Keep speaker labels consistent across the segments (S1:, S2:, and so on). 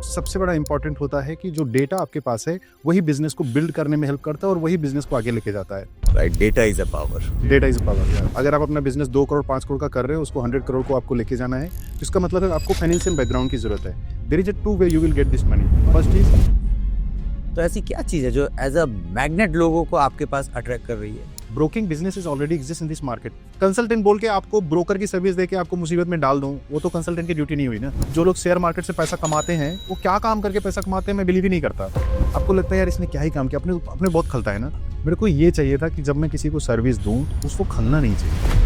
S1: सबसे बड़ा इंपॉर्टेंट होता है कि जो डेटा आपके पास है वही बिजनेस को बिल्ड करने में हेल्प करता है और वही बिजनेस को आगे लेके जाता है।
S2: Right, data is a power.
S1: Data is power. अगर आप अपना बिजनेस 2 करोड़ 5 करोड़ का कर रहे हो, उसको 100 करोड़ को आपको लेके जाना है, तो इसका मतलब है आपको फाइनेंशियल बैकग्राउंड की जरूरत है। There is a two way you will get this money. First is,
S2: तो ऐसी क्या चीज है जो एज अ मैग्नेट लोगों को आपके पास अट्रैक्ट कर रही है?
S1: Broking businesses already exist in this market. Consultant बोल के आपको ब्रोकर की सर्विस देके आपको मुसीबत में डाल दूं, वो तो कंसल्टेंट की ड्यूटी नहीं हुई ना। जो लोग शेयर मार्केट से पैसा कमाते हैं वो क्या काम करके पैसा कमाते हैं मैं बिलीव ही नहीं करता। आपको लगता है यार इसने क्या ही काम किया, अपने अपने बहुत खलता है ना। मेरे को ये चाहिए था कि जब मैं किसी को सर्विस दूं तो उसको खलना नहीं चाहिए।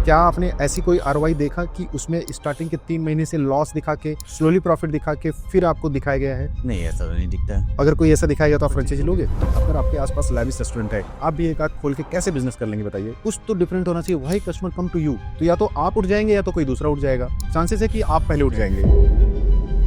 S1: क्या आपने ऐसी कोई आरओआई देखा कि उसमें स्टार्टिंग के 3 महीने से लॉस दिखा के स्लोली प्रॉफिट दिखा के फिर आपको दिखाया गया है?
S2: नहीं, ऐसा तो नहीं दिखता है।
S1: अगर कोई ऐसा दिखाएगा तो आप फ्रेंचाइजी लोगे? अगर आपके आसपास लाविश रेस्टोरेंट है, आप भी एक आध खोल के कैसे बिजनेस कर लेंगे बताइए? कुछ तो डिफरेंट होना चाहिए। Why customer come to you? तो या तो आप उठ जाएंगे या तो कोई दूसरा उठ जाएगा। चांसेस है कि आप पहले उठ जाएंगे।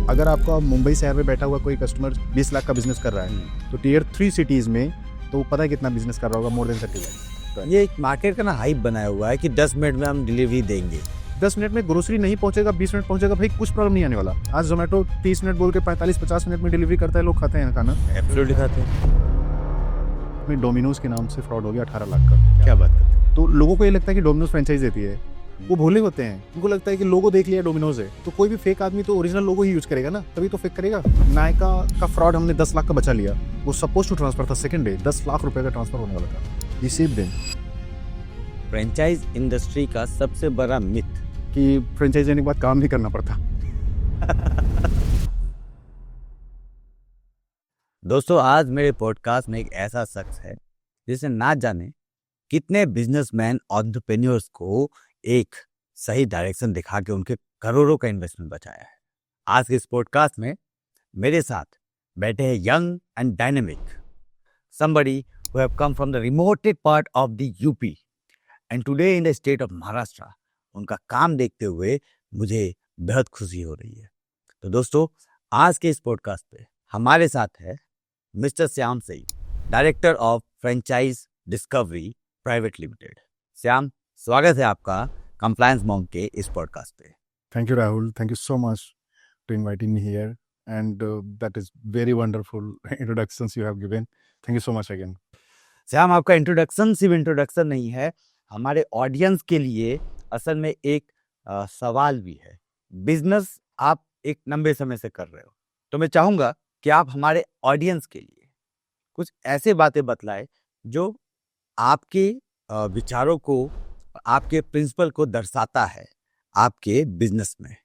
S1: अगर आपका मुंबई शहर में बैठा हुआ कोई कस्टमर 20 लाख का बिजनेस कर रहा है तो टियर 3 सिटीज में तो पता है कितना बिजनेस कर रहा होगा? More than 30 lakh.
S2: ये एक मार्केट का ना हाइप बनाया हुआ है कि 10 मिनट में हम डिलीवरी देंगे।
S1: 10 मिनट में ग्रोसरी नहीं पहुंचेगा, 20 मिनट पहुंचेगा, भाई कुछ प्रॉब्लम नहीं आने वाला। आज जोमेटो 30 मिनट बोल के 45-50 मिनट में डिलीवरी करता है, लोग खाते हैं खाना।
S2: एब्सोल्युटली खाते हैं।
S1: डोमिनोज के नाम से फ्रॉड हो गया 18 लाख का।
S2: क्या बात करते हैं?
S1: तो लोगों को ये लगता है कि डोमिनोज फ्रेंचाइज देती है, वो भोले होते हैं। उनको लगता है कि लोगो देख लिया डोमिनोज है तो कोई भी फेक आदमी तो ओरिजिनल लोगो ही यूज करेगा ना, तभी तो फेक करेगा। नायका का फ्रॉड हमने 10 लाख का बचा लिया, वो सपोज टू ट्रांसफर था सेकंड डे, 10 लाख रुपए का ट्रांसफर होने वाला था इसी दिन।
S2: फ्रेंचाइज इंडस्ट्री का सबसे बड़ा मिथ
S1: कि फ्रेंचाइज देने के बाद काम नहीं करना पड़ता।
S2: दोस्तों, आज मेरे पॉडकास्ट में एक ऐसा शख्स है जिसे ना जाने कितने बिजनेसमैन एंटरप्रेन्योर्स को एक सही डायरेक्शन दिखा के उनके करोड़ों का इन्वेस्टमेंट बचाया है। आज के इस पॉडकास्ट में मेरे साथ बैठे हैं young and dynamic somebody who have come from the remote part of the UP and today in the state of Maharashtra। उनका काम देखते हुए मुझे बेहद खुशी हो रही है। तो दोस्तों, आज के इस पॉडकास्ट पे हमारे साथ है mister Shyam Sahi, director of franchise discovery private limited. Shyam, स्वागत है आपका कंप्लायंस मॉन्क के इस पॉडकास्ट पे।
S1: Thank you Rahul, thank you so much to inviting me here and that is very wonderful introductions you have given. Thank you so much again.
S2: Shyam, आपका introduction सिर्फ introduction नहीं है, हमारे ऑडियंस के लिए असल में एक सवाल भी है। बिजनेस आप एक लंबे समय से कर रहे हो, तो मैं चाहूँगा कि आप हमारे ऑडियंस के लिए कुछ ऐसे बातें बतलाएं जो आपके विचारों को, आपके प्रिंसिपल को दर्शाता है आपके बिजनेस में।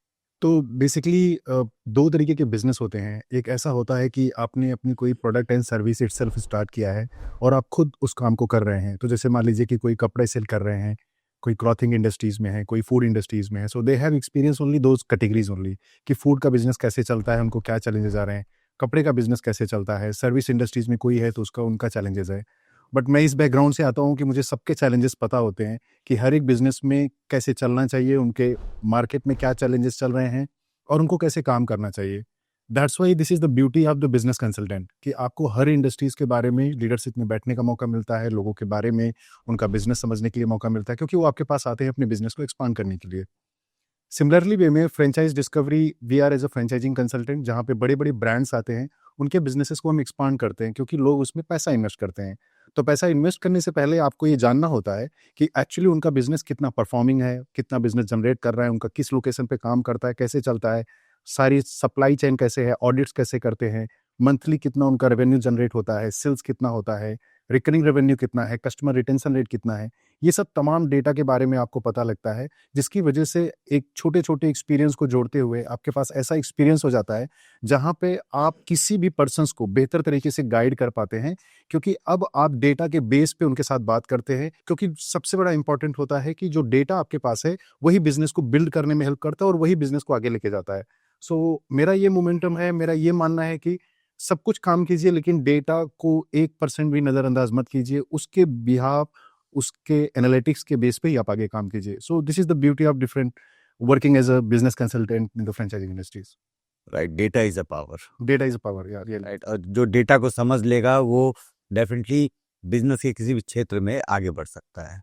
S1: तो बेसिकली 2 तरीके के बिजनेस होते हैं। एक ऐसा होता है कि आपने अपनी कोई product and service itself start किया है और आप खुद उस काम को कर रहे हैं। तो जैसे मान लीजिए कि कोई कपड़े सेल कर रहे हैं, कोई क्लॉथिंग इंडस्ट्रीज में है, कोई फूड इंडस्ट्रीज में है। So they have experience only those categories only कि फूड का बिजनेस कैसे चलता है, उनको क्या चैलेंजेस आ रहे हैं, कपड़े का बिजनेस कैसे चलता है, सर्विस इंडस्ट्रीज में कोई है तो उसका उनका चैलेंजेस है। बट मैं इस बैकग्राउंड से आता हूँ कि मुझे सबके चैलेंजेस पता होते हैं कि हर एक बिजनेस में कैसे चलना चाहिए, उनके मार्केट में क्या चैलेंजेस चल रहे हैं और उनको कैसे काम करना चाहिए। That's why this is the beauty of the business consultant कि आपको हर इंडस्ट्रीज के बारे में लीडरशिप में बैठने का मौका मिलता है, लोगों के बारे में उनका बिजनेस समझने के लिए मौका मिलता है, क्योंकि वो आपके पास आते हैं अपने बिजनेस को एक्सपांड करने के लिए। सिमिलरली वे में franchise discovery we are as a franchising consultant, जहाँ पे बड़े बड़े ब्रांड्स आते हैं, उनके बिजनेसेस को हम एक्सपांड करते हैं क्योंकि लोग उसमें पैसा इन्वेस्ट करते हैं। तो पैसा इन्वेस्ट करने से पहले आपको ये जानना होता है कि एक्चुअली उनका बिजनेस कितना परफॉर्मिंग है, कितना बिजनेस जनरेट कर रहा है, उनका किस लोकेशन पे काम करता है, कैसे चलता है, सारी सप्लाई चेन कैसे है, ऑडिट्स कैसे करते हैं, मंथली कितना उनका रेवेन्यू जनरेट होता है, सेल्स कितना होता है, रिकरिंग रेवेन्यू कितना है, कस्टमर रिटेंशन रेट कितना है। ये सब तमाम डेटा के बारे में आपको पता लगता है, जिसकी वजह से एक छोटे छोटे एक्सपीरियंस को जोड़ते हुए आपके पास ऐसा एक्सपीरियंस हो जाता है जहां पे आप किसी भी पर्सन्स को बेहतर तरीके से गाइड कर पाते हैं, क्योंकि अब आप डेटा के बेस पे उनके साथ बात करते हैं। क्योंकि सबसे बड़ा इंपॉर्टेंट होता है कि जो डेटा आपके पास है वही बिजनेस को बिल्ड करने में हेल्प करता है और वही बिजनेस को आगे लेके जाता है। सो मेरा ये मोमेंटम है, मेरा ये मानना है कि सब कुछ काम कीजिए लेकिन डेटा को 1% भी नजरअंदाज मत कीजिए, उसके बिहाफ, उसके एनालिटिक्स के बेस पे ही आप आगे काम कीजिए। So this is the beauty of different working as a business consultant in the franchising industries.
S2: Right, data is a power.
S1: Data is a power यार,
S2: राइट, और जो डेटा को समझ लेगा वो डेफिनेटली बिजनेस के किसी भी क्षेत्र में आगे बढ़ सकता है।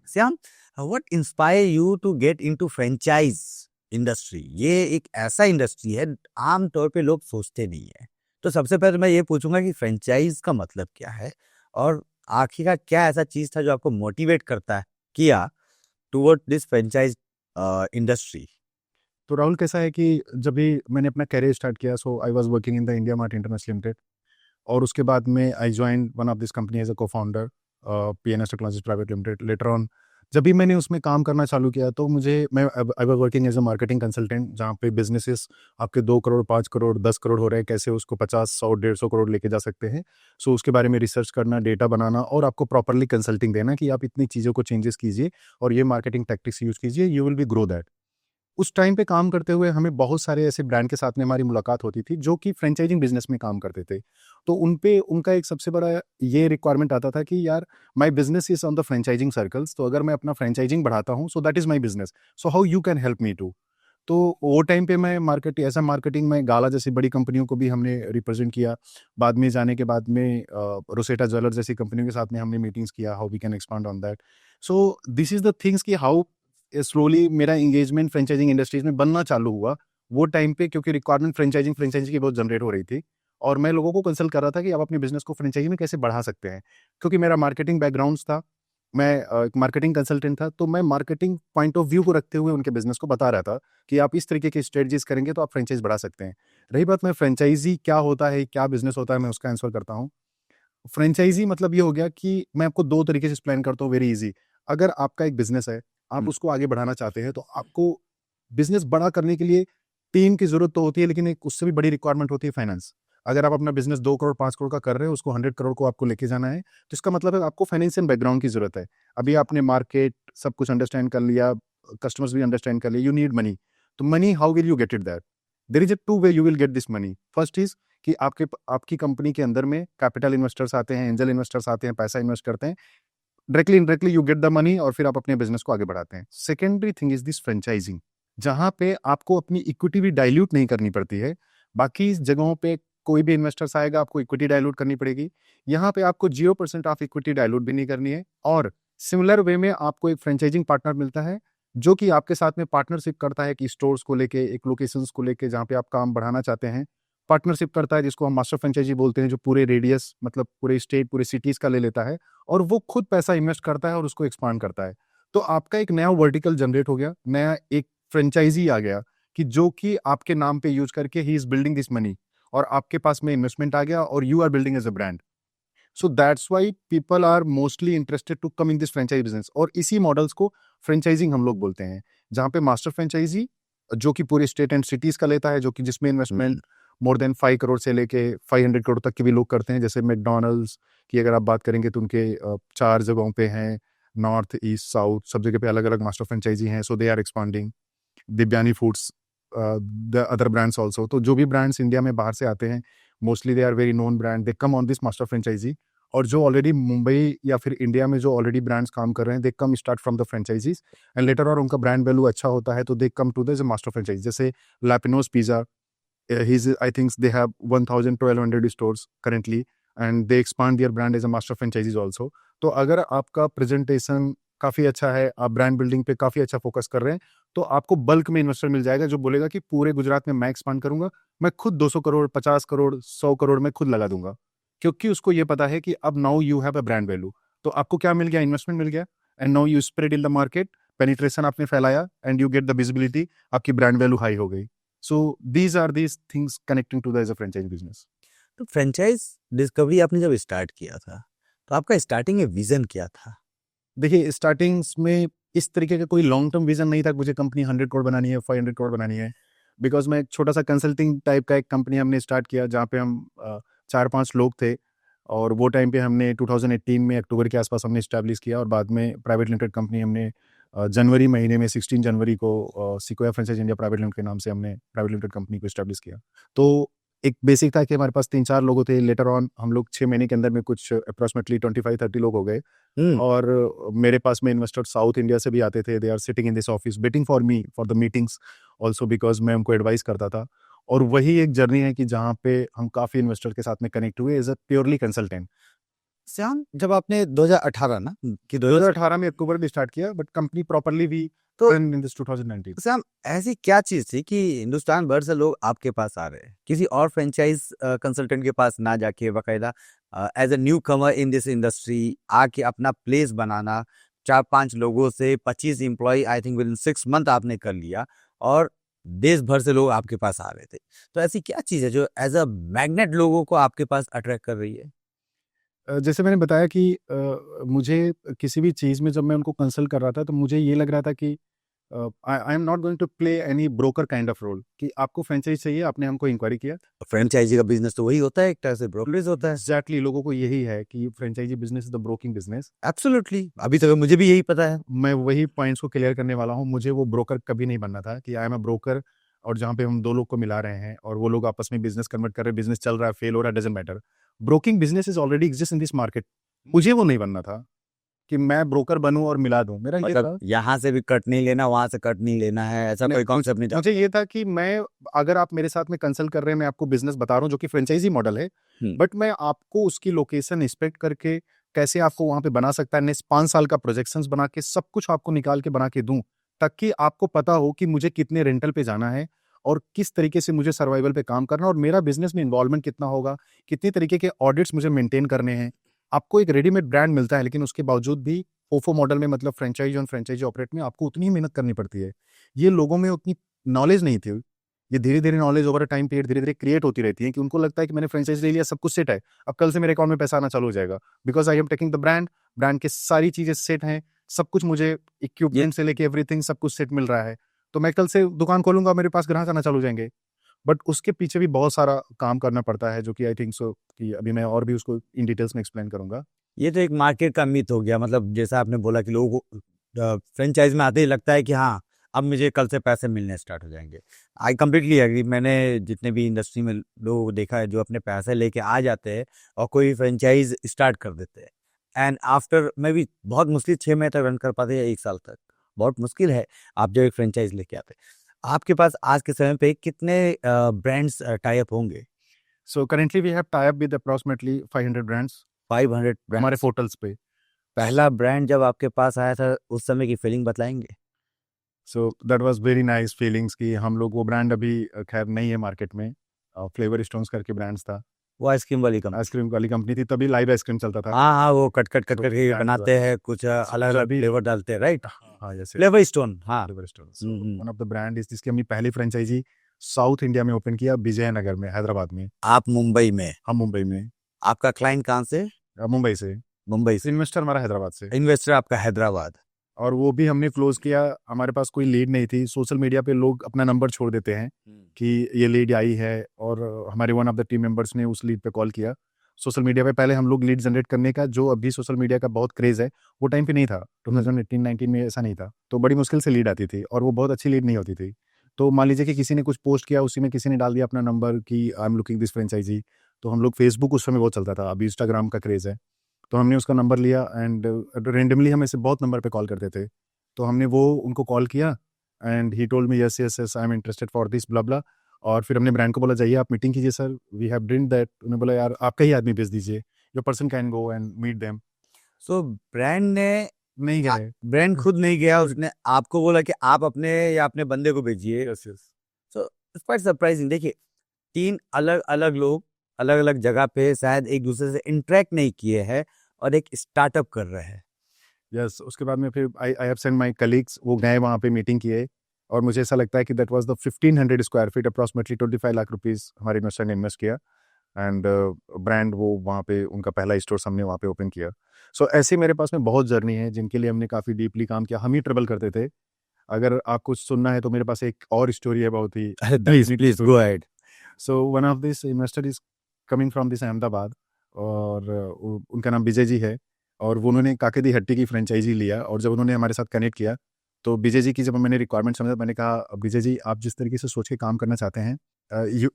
S2: Shyam, what inspire you to get into franchise industry, ये एक ऐसा इंडस्ट्री है आमतौर पे लोग सोचते नहीं है। तो सबसे पहले मैं ये पूछूंगा कि फ्रेंचाइज का मतलब क्या है, और आखिरकार क्या ऐसा चीज था जो आपको मोटिवेट करता है किया टुवर्ड दिस फ्रेंचाइज इंडस्ट्री।
S1: तो राहुल, कैसा है कि जब भी मैंने अपना करियर स्टार्ट किया, so I was working in the India Mart International Limited. और उसके बाद में I join one of this company as a cofounder, PNS technologies private limited. Later on जब भी मैंने उसमें काम करना चालू किया, तो मुझे मैं I was working as a marketing consultant, जहाँ पे बिजनेसेस आपके 2 करोड़, 5 करोड़, 10 करोड़ हो रहे हैं, कैसे उसको 50, 100, 150 करोड़ लेके जा सकते हैं। सो उसके बारे में रिसर्च करना, डेटा बनाना, और आपको प्रॉपरली कंसल्टिंग देना कि आप इतनी चीज़ों को चेंजेस कीजिए और ये मार्केटिंग टैक्टिक्स यूज़ कीजिए, you will be grow that. उस टाइम पे काम करते हुए हमें बहुत सारे ऐसे ब्रांड के साथ में हमारी मुलाकात होती थी जो कि फ्रेंचाइजिंग बिजनेस में काम करते थे। तो उन पे उनका एक सबसे बड़ा ये रिक्वायरमेंट आता था कि यार, my business is on the franchising circles, तो अगर मैं अपना फ्रेंचाइजिंग बढ़ाता हूँ, so that is my business, so how you can help me too. तो वो टाइम पे मैं मार्केटिंग में गाला जैसी बड़ी कंपनियों को भी हमने रिप्रेजेंट किया। बाद में जाने के बाद में रोसेटा ज्वेलर्स जैसी कंपनियों के साथ में हमने मीटिंग्स किया, how we can expand on that. So this is the things कि हाउ स्लोली मेरा एंगेजमेंट फ्रेंचाइजिंग इंडस्ट्रीज में बनना चालू हुआ वो टाइम पे, क्योंकि रिक्वायरमेंट फ्रेंचाइजिंग की बहुत जनरेट हो रही थी। और मैं लोगों को कंसल्ट कर रहा था कि आप अपने बिजनेस को फ्रेंचाइजी में कैसे बढ़ा सकते हैं, क्योंकि मेरा मार्केटिंग बैकग्राउंड था। मैं एक मार्केटिंग कंसल्टेंट था, तो मैं मार्केटिंग पॉइंट ऑफ व्यू को रखते हुए उनके बिजनेस को बता रहा था कि आप इस तरीके की स्ट्रेटजीज करेंगे तो आप फ्रेंचाइज बढ़ा सकते हैं। रही बात मैं फ्रेंचाइजी क्या होता है, क्या बिजनेस होता है, मैं उसका आंसर करता हूँ। फ्रेंचाइजी मतलब ये हो गया कि मैं आपको दो तरीके से एक्सप्लेन करता हूँ, वेरी इजी। अगर आपका एक बिजनेस है, आप उसको आगे बढ़ाना चाहते हैं, तो आपको बिजनेस बड़ा करने के लिए टीम की जरूरत तो होती है, लेकिन एक उससे भी बड़ी रिक्वायरमेंट होती है फाइनेंस। अगर आप अपना बिजनेस 2 करोड़, 5 करोड़ का कर रहे हैं, उसको 100 करोड़ को आपको लेके जाना है, तो इसका मतलब है आपको फाइनेंशियल बैकग्राउंड की जरूरत है। अभी आपने मार्केट सब कुछ अंडरस्टैंड कर लिया, कस्टमर्स भी अंडरस्टैंड कर लिया, यू नीड मनी। तो money, how will you get it that? There is a two way you will get this money. First is कि आपकी कंपनी के अंदर में कैपिटल इन्वेस्टर्स आते हैं, एंजल इन्वेस्टर्स आते हैं, पैसा इन्वेस्ट करते हैं। Directly indirectly you get the money, और फिर आप अपने बिजनेस को आगे बढ़ाते हैं। Secondary thing is this franchising, जहां पे आपको अपनी इक्विटी भी डाइल्यूट नहीं करनी पड़ती है। बाकी जगहों पे कोई भी इन्वेस्टर्स आएगा, आपको इक्विटी डाइल्यूट करनी पड़ेगी। यहाँ पे आपको 0% ऑफ इक्विटी डाइल्यूट भी नहीं करनी है। और सिमिलर वे में आपको एक फ्रेंचाइजिंग पार्टनर मिलता है, जो कि आपके साथ में पार्टनरशिप करता है कि स्टोर्स को लेके, एक लोकेशंस को लेके जहाँ पे आप काम बढ़ाना चाहते हैं, पार्टनरशिप करता है, जिसको हम मास्टर फ्रेंचाइजी बोलते हैं, जो पूरे रेडियस मतलब पूरे स्टेट, पूरे सिटीज का ले लेता है, और वो खुद पैसा इन्वेस्ट करता है और उसको एक्सपांड करता है। तो आपका एक नया वर्टिकल जनरेट हो गया, नया एक फ्रेंचाइजी आ गया, कि जो कि आपके नाम पे यूज करके he is building this money, और आपके पास में इन्वेस्टमेंट आ गया, और you are building as a brand. So that's why people are mostly interested to come in this franchise business, और इसी मॉडल्स को फ्रेंचाइजिंग हम लोग बोलते हैं। जहाँ पे मास्टर फ्रेंचाइजी, जो कि पूरे स्टेट एंड सिटीज का लेता है, जो कि जिसमें इन्वेस्टमेंट मोर देन 5 करोड़ से लेके 500 करोड़ तक के भी लोग करते हैं। जैसे मैकडोनल्ड्स की अगर आप बात करेंगे, तो उनके 4 जगहों पे हैं, नॉर्थ, ईस्ट, साउथ, सब जगह पे अलग अलग मास्टर फ्रेंचाइजी हैं। So they are expanding. Divyani Foods, the other brands also. तो जो भी ब्रांड्स इंडिया में बाहर से आते हैं, mostly they are very known brand, they come on this master franchisee. और जो ऑलरेडी मुंबई या फिर इंडिया में जो ऑलरेडी ब्रांड्स काम कर रहे हैं, they come start from the franchisees, and later और उनका ब्रांड वैल्यू अच्छा होता है, तो they come to the master franchisee. जैसे La Pino'z pizza, I think they have 1,000-1,200 stores currently, and they expand their brand as a master franchisees also. तो अगर आपका प्रेजेंटेशन काफ़ी अच्छा है, आप ब्रांड बिल्डिंग पे काफ़ी अच्छा फोकस कर रहे हैं, तो आपको बल्क में इन्वेस्टर मिल जाएगा, जो बोलेगा कि पूरे गुजरात में मैं एक्सपांड करूंगा, मैं खुद 200 करोड़, 50 करोड़, 100 करोड़ में खुद लगा दूंगा। क्योंकि उसको ये पता है कि अब now you have a brand value. तो आपको क्या मिल गया? इन्वेस्टमेंट मिल गया, and now you spread in the market, penetration आपने फैलाया, and you get the visibility, आपकी ब्रांड वैल्यू हाई हो गई। So these things connecting to the as a franchise business.
S2: तो फ्रेंचाइज डिस्कवरी आपने जब स्टार्ट किया था, तो आपका स्टार्टिंग में विजन क्या था?
S1: देखिए, स्टार्टिंग्स में इस तरीके का कोई लॉन्ग टर्म विजन नहीं था, मुझे कंपनी 100 करोड़ बनानी है, 500 करोड़ बनानी है। बिकॉज मैं एक छोटा सा कंसल्टिंग टाइप का एक कंपनी हमने स्टार्ट किया, जहाँ पे हम 4-5 लोग थे। और वो टाइम पे हमने 2018 में अक्टूबर के आसपास हमने इस्टेब्लिश किया, और बाद में प्राइवेट लिमिटेड कंपनी हमने जनवरी महीने में 16 जनवरी को सिक्वेया फ्रेंचाइज इंडिया प्राइवेट लिमिटेड के नाम से हमने प्राइवेट लिमिटेड कंपनी को इस्टेब्लिश किया। तो एक बेसिक था कि हमारे पास 3-4 लोग थे। लेटर ऑन हम लोग 6 महीने के अंदर में कुछ अप्रॉक्सीमेटली 25-30 लोग हो गए। और मेरे पास में इन्वेस्टर साउथ इंडिया से भी आते थे। They are sitting in this office waiting for me for the meetings also, because मैं उनको एडवाइस करता था। और वही एक जर्नी है कि जहाँ पे हम काफ़ी इन्वेस्टर के साथ में कनेक्ट हुए as a purely consultant.
S2: Shyam, जब आपने 2018 ना कि
S1: 2018 में अक्टूबर में स्टार्ट किया, बट कंपनी प्रॉपरली भी
S2: तो
S1: in this 2019.
S2: सैम, ऐसी क्या चीज थी कि हिंदुस्तान भर से लोग आपके पास आ रहे हैं, किसी और फ्रेंचाइज कंसल्टेंट के पास ना जाके बाकायदा as a newcomer in this industry आके अपना प्लेस बनाना, 4-5 लोगों से 25 employ I think within 6 month आपने कर लिया, और देश भर से लोग आपके पास आ रहे थे। तो ऐसी क्या चीज है जो एज अ मैग्नेट लोगों को आपके पास अट्रैक्ट कर रही है?
S1: जैसे मैंने बताया कि मुझे किसी भी चीज़ में जब मैं उनको कंसल्ट कर रहा था तो मुझे ये लग रहा था कि I am not going to play any broker kind of role कि आपको फ्रेंचाइज चाहिए, आपने हमको इंक्वायरी किया।
S2: फ्रेंचाइजी का बिजनेस तो वही होता है, एक तरह से ब्रोकरेज होता है।
S1: एग्जैक्टली, लोगों को यही है कि franchisee business is the broking business.
S2: Absolutely, अभी तक मुझे भी यही पता है।
S1: मैं वही पॉइंट्स को क्लियर करने वाला हूँ। मुझे वो ब्रोकर कभी नहीं बनना था कि आई एम अ ब्रोकर, और जहाँ पे हम दो लोग को मिला रहे हैं और वो लोग आपस में बिजनेस कन्वर्ट कर रहे हैं, बिजनेस चल रहा है, फेल हो रहा है, doesn't matter. Broking business is already exist in this market. मुझे वो नहीं बनना था कि मैं ब्रोकर बनूं और मिला दूं। मेरा ये था,
S2: मतलब यहाँ से भी कट नहीं लेना, वहां से कट नहीं लेना है, ऐसा कोई कॉन्सेप्ट नहीं था।
S1: मुझे ये था कि मैं, अगर आप मेरे साथ में कंसल्ट कर रहे हैं, मैं आपको बिजनेस बता रहा हूँ जो कि फ्रेंचाइजी मॉडल है, बट मैं आपको उसकी लोकेशन इंस्पेक्ट करके कैसे आपको वहां पे बना सकता है, नेक्स्ट 5 साल का प्रोजेक्शंस बना के सब कुछ आपको निकाल के बना के दूं, ताकि आपको पता हो कि मुझे कितने रेंटल पे जाना है और किस तरीके से मुझे सर्वाइवल पे काम करना, और मेरा बिजनेस में इन्वॉल्वमेंट कितना होगा, कितने तरीके के ऑडिट्स मुझे मेंटेन करने हैं। आपको एक रेडीमेड ब्रांड मिलता है, लेकिन उसके बावजूद भी ओफो मॉडल में, मतलब फ्रेंचाइजी ऑन फ्रेंचाइजी ऑपरेट में, आपको उतनी ही मेहनत करनी पड़ती है। ये लोगों में उतनी नॉलेज नहीं थी। ये धीरे धीरे नॉलेज ओवर टाइम पीरियड धीरे धीरे क्रिएट होती रहती है कि उनको लगता है कि मैंने फ्रेंचाइजी ले लिया, सब कुछ सेट है, अब कल से मेरे अकाउंट में पैसा आना चालू हो जाएगा, because I am taking the brand, brand के सारी चीजें सेट हैं, सब कुछ मुझे इक्विपमेंट से लेके एवरीथिंग सब कुछ सेट मिल रहा है, तो मैं कल से दुकान खोलूंगा, मेरे पास ग्राहक आना चालू हो जाएंगे। बट उसके पीछे भी बहुत सारा काम करना पड़ता है, जो कि आई थिंक सो कि अभी मैं और भी उसको इन डिटेल्स में एक्सप्लेन करूंगा।
S2: ये तो एक मार्केट का मिथ हो गया, मतलब जैसा आपने बोला कि लोगों को फ्रेंचाइज में आते ही लगता है कि हाँ, अब मुझे कल से पैसे मिलने स्टार्ट हो जाएंगे। I completely agree. मैंने जितने भी इंडस्ट्री में लोगों को देखा है जो अपने पैसे लेके आ जाते हैं और कोई फ्रेंचाइज स्टार्ट कर देते हैं, एंड आफ्टर में भी बहुत मुश्किल 6 महीने तक रन कर पाते हैं, 1 साल तक बहुत मुश्किल है आप जब एक फ्रेंचाइज लेके आते हैं। आपके पास आज के समय पे कितने ब्रांड्स टाई अप होंगे?
S1: So currently we have tie up with approximately 500 brands
S2: 500 brand.
S1: हमारे पोर्टल्स पे।
S2: पहला ब्रांड जब आपके पास आया था उस समय की फीलिंग बताएंगे?
S1: सो that was very nice feelings कि हम लोग, वो ब्रांड अभी खैर नहीं है मार्केट में, फ्लेवर स्टोन्स करके ब्रांड्स था,
S2: वो आइसक्रीम वाली कंपनी?
S1: आइसक्रीम वाली कंपनी थी, तभी लाइव आइसक्रीम चलता था।
S2: हाँ हाँ, वो कट कट कट
S1: तो
S2: करके
S1: brand
S2: बनाते
S1: हुआ।
S2: हैं, कुछ अलग अलग
S1: अभी
S2: फ्लेवर डालते हैं, राइट?
S1: हाँ, जैसे
S2: फ्लेवर स्टोन, हाँ।
S1: Flavour stones,
S2: hmm.
S1: One of the brand is, जिसकी हमने पहली फ्रेंचाइजी साउथ इंडिया में ओपन किया, विजयनगर में, हैदराबाद में।
S2: आप मुंबई में?
S1: हम मुंबई में।
S2: आपका क्लाइंट कहाँ से?
S1: मुंबई से।
S2: मुंबई से।
S1: इन्वेस्टर हमारा हैदराबाद से,
S2: इन्वेस्टर आपका हैदराबाद।
S1: और वो भी हमने क्लोज किया। हमारे पास कोई लीड नहीं थी। सोशल मीडिया पे लोग अपना नंबर छोड़ देते हैं कि ये लीड आई है, और हमारे one of the team members ने उस लीड पे कॉल किया। सोशल मीडिया पे पहले हम लोग लीड जनरेट करने का, जो अभी सोशल मीडिया का बहुत क्रेज है, वो टाइम पे नहीं था। 2018-19 में ऐसा नहीं था, तो बड़ी मुश्किल से लीड आती थी, और वो बहुत अच्छी लीड नहीं होती थी। तो मान लीजिए कि किसी ने कुछ पोस्ट किया, उसी में किसी ने डाल दिया अपना नंबर कि I am looking this franchisee, तो हम लोग, फेसबुक उस समय बहुत चलता था, अभी इंस्टाग्राम का क्रेज है, तो हमने उसका नंबर लिया एंड रेंडमली हम ऐसे बहुत नंबर पे कॉल करते थे, तो हमने वो उनको कॉल किया and he told me yes yes yes I am interested for this blah blah. और फिर हमने ब्रांड को बोला, जाइए आप मीटिंग कीजिए sir, we have dreamed that. उन्होंने बोला, यार आपका ही आदमी भेज दीजिए, your person can go and meet them.
S2: So brand ने
S1: नहीं गए,
S2: ब्रांड खुद नहीं गया, उसने आपको बोला कि आप अपने या अपने बंदे को भेजिए।
S1: Yes yes.
S2: So it's quite surprising. देखिए, 3 अलग अलग लोग अलग अलग जगह पे शायद एक दूसरे से इंटरेक्ट नहीं किए हैं और एक स्टार्टअप कर रहे हैं।
S1: यस, उसके बाद में फिर I have send my colleagues, वो गए वहाँ पे मीटिंग किए, और मुझे ऐसा लगता है कि that was the 1500 square feet, approximately 25 lakh rupees हमारे इन्वेस्टर ने इन्वेस्ट किया, एंड ब्रांड वो वहाँ पे उनका पहला स्टोर हमने वहाँ पे ओपन किया। सो ऐसे मेरे पास में बहुत जर्नी है जिनके लिए हमने काफ़ी डीपली काम किया। हम ही ट्रेवल करते थे। अगर आपको सुनना है तो मेरे पास एक और स्टोरी है बहुत ही।
S2: Please please go ahead.
S1: So one of this investor is coming from this Ahmedabad, और उनका नाम विजय जी है, और वो उन्होंने काकेदी हट्टी की फ्रेंचाइजी लिया, और जब उन्होंने हमारे साथ कनेक्ट किया, तो विजय जी की जब मैंने रिक्वायरमेंट समझा, मैंने कहा, विजय जी आप जिस तरीके से सोच के काम करना चाहते हैं,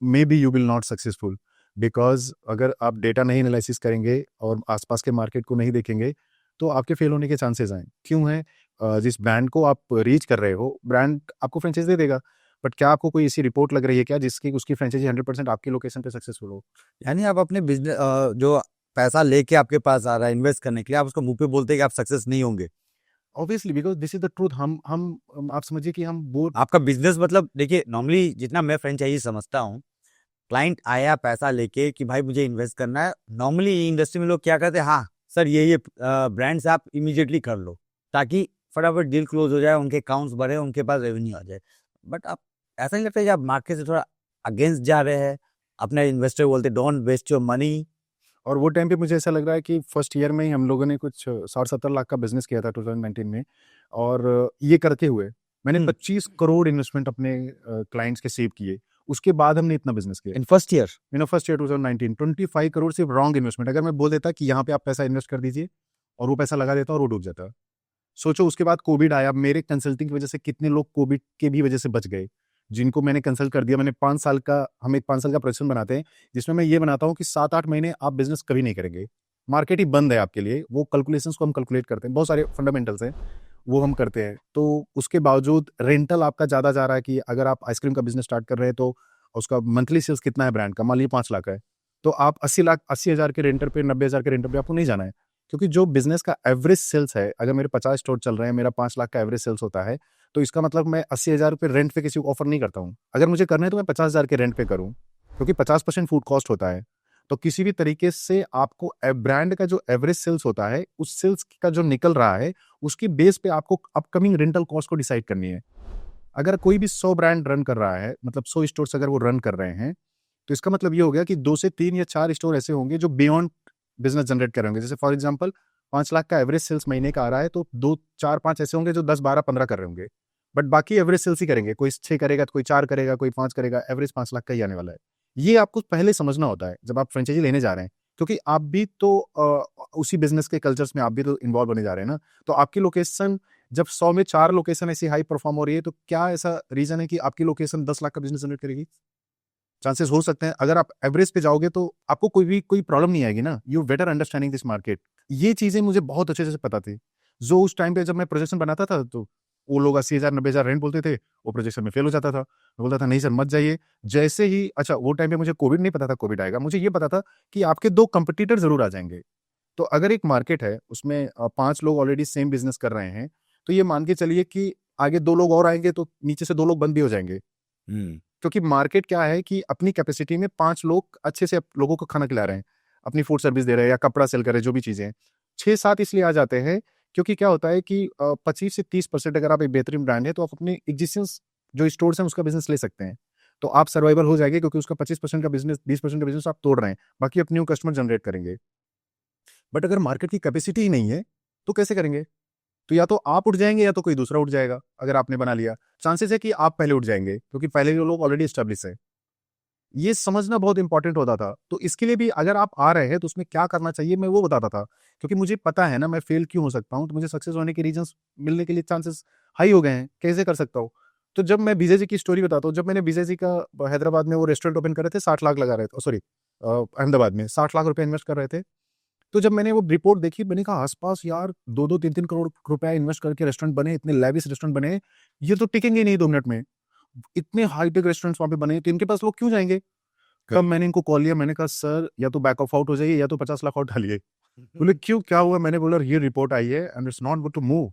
S1: may be you will not successful, because अगर आप डेटा नहीं एनालिसिस करेंगे और आसपास के मार्केट को नहीं देखेंगे, तो आपके फेल होने के चांसेस हैं। क्यों है? जिस ब्रांड को आप रीच कर रहे हो, ब्रांड आपको फ्रेंचाइज दे देगा, बट क्या आपको कोई ऐसी रिपोर्ट लग रही है क्या जिसकी उसकी फ्रेंचाइजी 100% आपकी लोकेशन पे सक्सेसफुल हो?
S2: यानी आप अपने बिजनेस जो पैसा लेके आपके पास आ रहा है इन्वेस्ट करने के लिए, आप उसको मुंह पे बोलते हैं कि आप सक्सेस नहीं होंगे?
S1: Obviously because this is the truth. आप समझिए कि हम वो
S2: आपका बिजनेस मतलब देखिए, नॉर्मली जितना मैं फ्रेंचाइजी समझता हूँ, क्लाइंट आया पैसा लेके कि भाई मुझे इन्वेस्ट करना है, नॉर्मली इंडस्ट्री में लोग क्या करते हैं, हाँ सर ये ब्रांड्स आप इमीडिएटली कर लो ताकि फटाफट डील क्लोज हो जाए, उनके अकाउंट्स बढ़े, उनके पास रेवेन्यू आ जाए। बट आप ऐसा नहीं लगता कि आप मार्केट से थोड़ा अगेंस्ट जा रहे हैं? अपने इन्वेस्टर बोलते डोंट वेस्ट योर मनी।
S1: और वो टाइम पे मुझे ऐसा लग रहा है कि फर्स्ट ईयर में ही हम लोगों ने कुछ 60-70 लाख का बिजनेस किया था 2019 में। और ये करते हुए मैंने 25 करोड़ इन्वेस्टमेंट अपने क्लाइंट्स के सेव किए। उसके बाद हमने इतना बिजनेस किया
S2: in first year.
S1: First year 2019 25 crore सिर्फ रॉन्ग इन्वेस्टमेंट। अगर मैं बोल देता कि यहाँ पे आप पैसा इन्वेस्ट कर दीजिए और वो पैसा लगा देता और वो डूब जाता। सोचो उसके बाद कोविड आया, मेरे कंसल्टिंग की वजह से कितने लोग कोविड के भी वजह से बच गए, जिनको मैंने कंसल्ट कर दिया। मैंने 5 साल का, हम एक 5 साल का प्रोजेक्शन बनाते हैं जिसमें मैं ये बनाता हूँ कि 7-8 महीने आप बिजनेस कभी नहीं करेंगे, मार्केट ही बंद है आपके लिए। वो कैलकुलेशंस को हम कैलकुलेट करते हैं, बहुत सारे फंडामेंटल्स हैं वो हम करते हैं। तो उसके बावजूद रेंटल आपका ज़्यादा जा रहा है कि अगर आप आइसक्रीम का बिजनेस स्टार्ट कर रहे हैं तो उसका मंथली सेल्स कितना है ब्रांड का, मान लीजिए 5 लाख है, तो आप 80 हज़ार के रेंटर पे, 90 हज़ार के रेंटर पे आपको नहीं जाना है। क्योंकि जो बिजनेस का एवरेज सेल्स है, अगर मेरे 50 स्टोर चल रहे हैं, मेरा 5 लाख का एवरेज सेल्स होता है, तो इसका मतलब मैं 80 हज़ार रुपये रेंट पे किसी को ऑफर नहीं करता हूँ। अगर मुझे करना है तो मैं 50 हज़ार के रेंट पे करूँ, क्योंकि 50% फूड कॉस्ट होता है। तो किसी भी तरीके से आपको ब्रांड का जो एवरेज सेल्स होता है, उस सेल्स का जो निकल रहा है, उसकी बेस पे आपको अपकमिंग रेंटल कॉस्ट को डिसाइड करनी है। अगर कोई भी 100 ब्रांड रन कर रहा है, मतलब 100 स्टोर्स अगर वो रन कर रहे हैं, तो इसका मतलब ये हो गया कि 2 से 3 या 4 स्टोर ऐसे होंगे जो बियॉन्ड बिजनेस जनरेट कर रहे होंगे। जैसे फॉर एग्जांपल 5 लाख का एवरेज सेल्स महीने का आ रहा है, तो 2, 4, 5 ऐसे होंगे जो 10, 12, 15 कर रहे होंगे। बट बाकी एवरेज सेल्स ही करेंगे। कोई 6 करेगा, तो कोई 4 करेगा, कोई 5 करेगा, एवरेज 5 लाख का ही आने वाला है। ये आपको पहले समझना होता है जब आप फ्रेंचाइजी लेने जा रहे हैं, क्योंकि आप भी तो उसी बिजनेस के कल्चर्स में आप भी तो इन्वॉल्व होने जा रहे हैं ना। तो आपकी लोकेशन जब 100 में 4 लोकेशन ऐसी हाई परफॉर्म हो रही है, तो क्या ऐसा रीजन है कि आपकी लोकेशन 10 लाख का बिजनेस जनरेट करेगी? चांसेस हो सकते हैं। अगर आप एवरेज पे जाओगे तो आपको कोई प्रॉब्लम नहीं आएगी ना। You better understanding this market. ये चीजें मुझे बहुत अच्छे से पता थी। जो उस टाइम पे जब मैं प्रोजेक्शन बनाता था, तो वो लोग 80,000 90,000 रेंट बोलते थे, वो प्रोजेक्शन में फेल हो जाता था। मैं बोलता था नहीं सर मत जाइए। जैसे ही अच्छा, वो टाइम पे मुझे कोविड नहीं पता था कोविड आएगा। मुझे ये पता था कि आपके 2 कंपटीटर जरूर आ जाएंगे। तो अगर एक मार्केट है उसमें 5 लोग ऑलरेडी सेम बिजनेस कर रहे हैं, तो ये मान के चलिए कि आगे 2 लोग और आएंगे तो नीचे से 2 लोग बंद भी हो जाएंगे। क्योंकि मार्केट क्या है कि अपनी कैपेसिटी में 5 लोग अच्छे से लोगों को खाना खिला रहे हैं, अपनी फूड सर्विस दे रहे हैं या कपड़ा सेल कर रहे हैं, जो भी चीजें हैं। 6-7 इसलिए आ जाते हैं क्योंकि क्या होता है कि 25 से 30% अगर आप एक बेहतरीन ब्रांड है तो आप अपने एग्जिस्टिंग जो स्टोर्स हैं उसका बिजनेस ले सकते हैं। तो आप सर्वाइवल हो जाएंगे, क्योंकि उसका 25% का बिजनेस, 20% का बिजनेस आप तोड़ रहे हैं, बाकी आप न्यू कस्टमर जनरेट करेंगे। बट अगर मार्केट की कैपेसिटी ही नहीं है तो कैसे करेंगे? तो या तो आप उठ जाएंगे या तो कोई दूसरा उठ जाएगा। अगर आपने बना लिया, चांसेस है कि आप पहले उठ जाएंगे, क्योंकि पहले के लोग ऑलरेडी स्टेब्लिश है। ये समझना बहुत इंपॉर्टेंट होता था। तो इसके लिए भी अगर आप आ रहे हैं तो उसमें क्या करना चाहिए मैं वो बताता था, क्योंकि मुझे पता है ना मैं फेल क्यों हो सकता हूँ। तो मुझे सक्सेस होने के रीजंस मिलने के लिए चांसेस हाई हो गए हैं, कैसे कर सकता हूँ। तो जब मैं विजय जी की स्टोरी बताता हूँ, जब मैंने विजय जी का हैदराबाद में वो रेस्टोरेंट ओपन कर रहे थे, 60 लाख लगा रहे थे, सॉरी अहमदाबाद में 60 लाख रुपए इन्वेस्ट कर रहे थे। तो जब मैंने वो रिपोर्ट देखी, मैंने कहा आसपास यार 2-2, 3-3 करोड़ रुपया इन्वेस्ट करके रेस्टोरेंट बने, इतने लेविश रेस्टोरेंट बने, ये तो टिकेंगे ही नहीं 2 मिनट में। इतने हाईटेक रेस्टोरेंट्स वहां पे बने, तो इनके पास लोग क्यों जाएंगे? तब मैंने इनको कॉल लिया, मैंने कहा सर या तो बैक ऑफ आउट हो जाइए या तो 50 लाख और डालिए। बोले क्यों, क्या हुआ? मैंने बोला ये रिपोर्ट आई है and it's not good to move,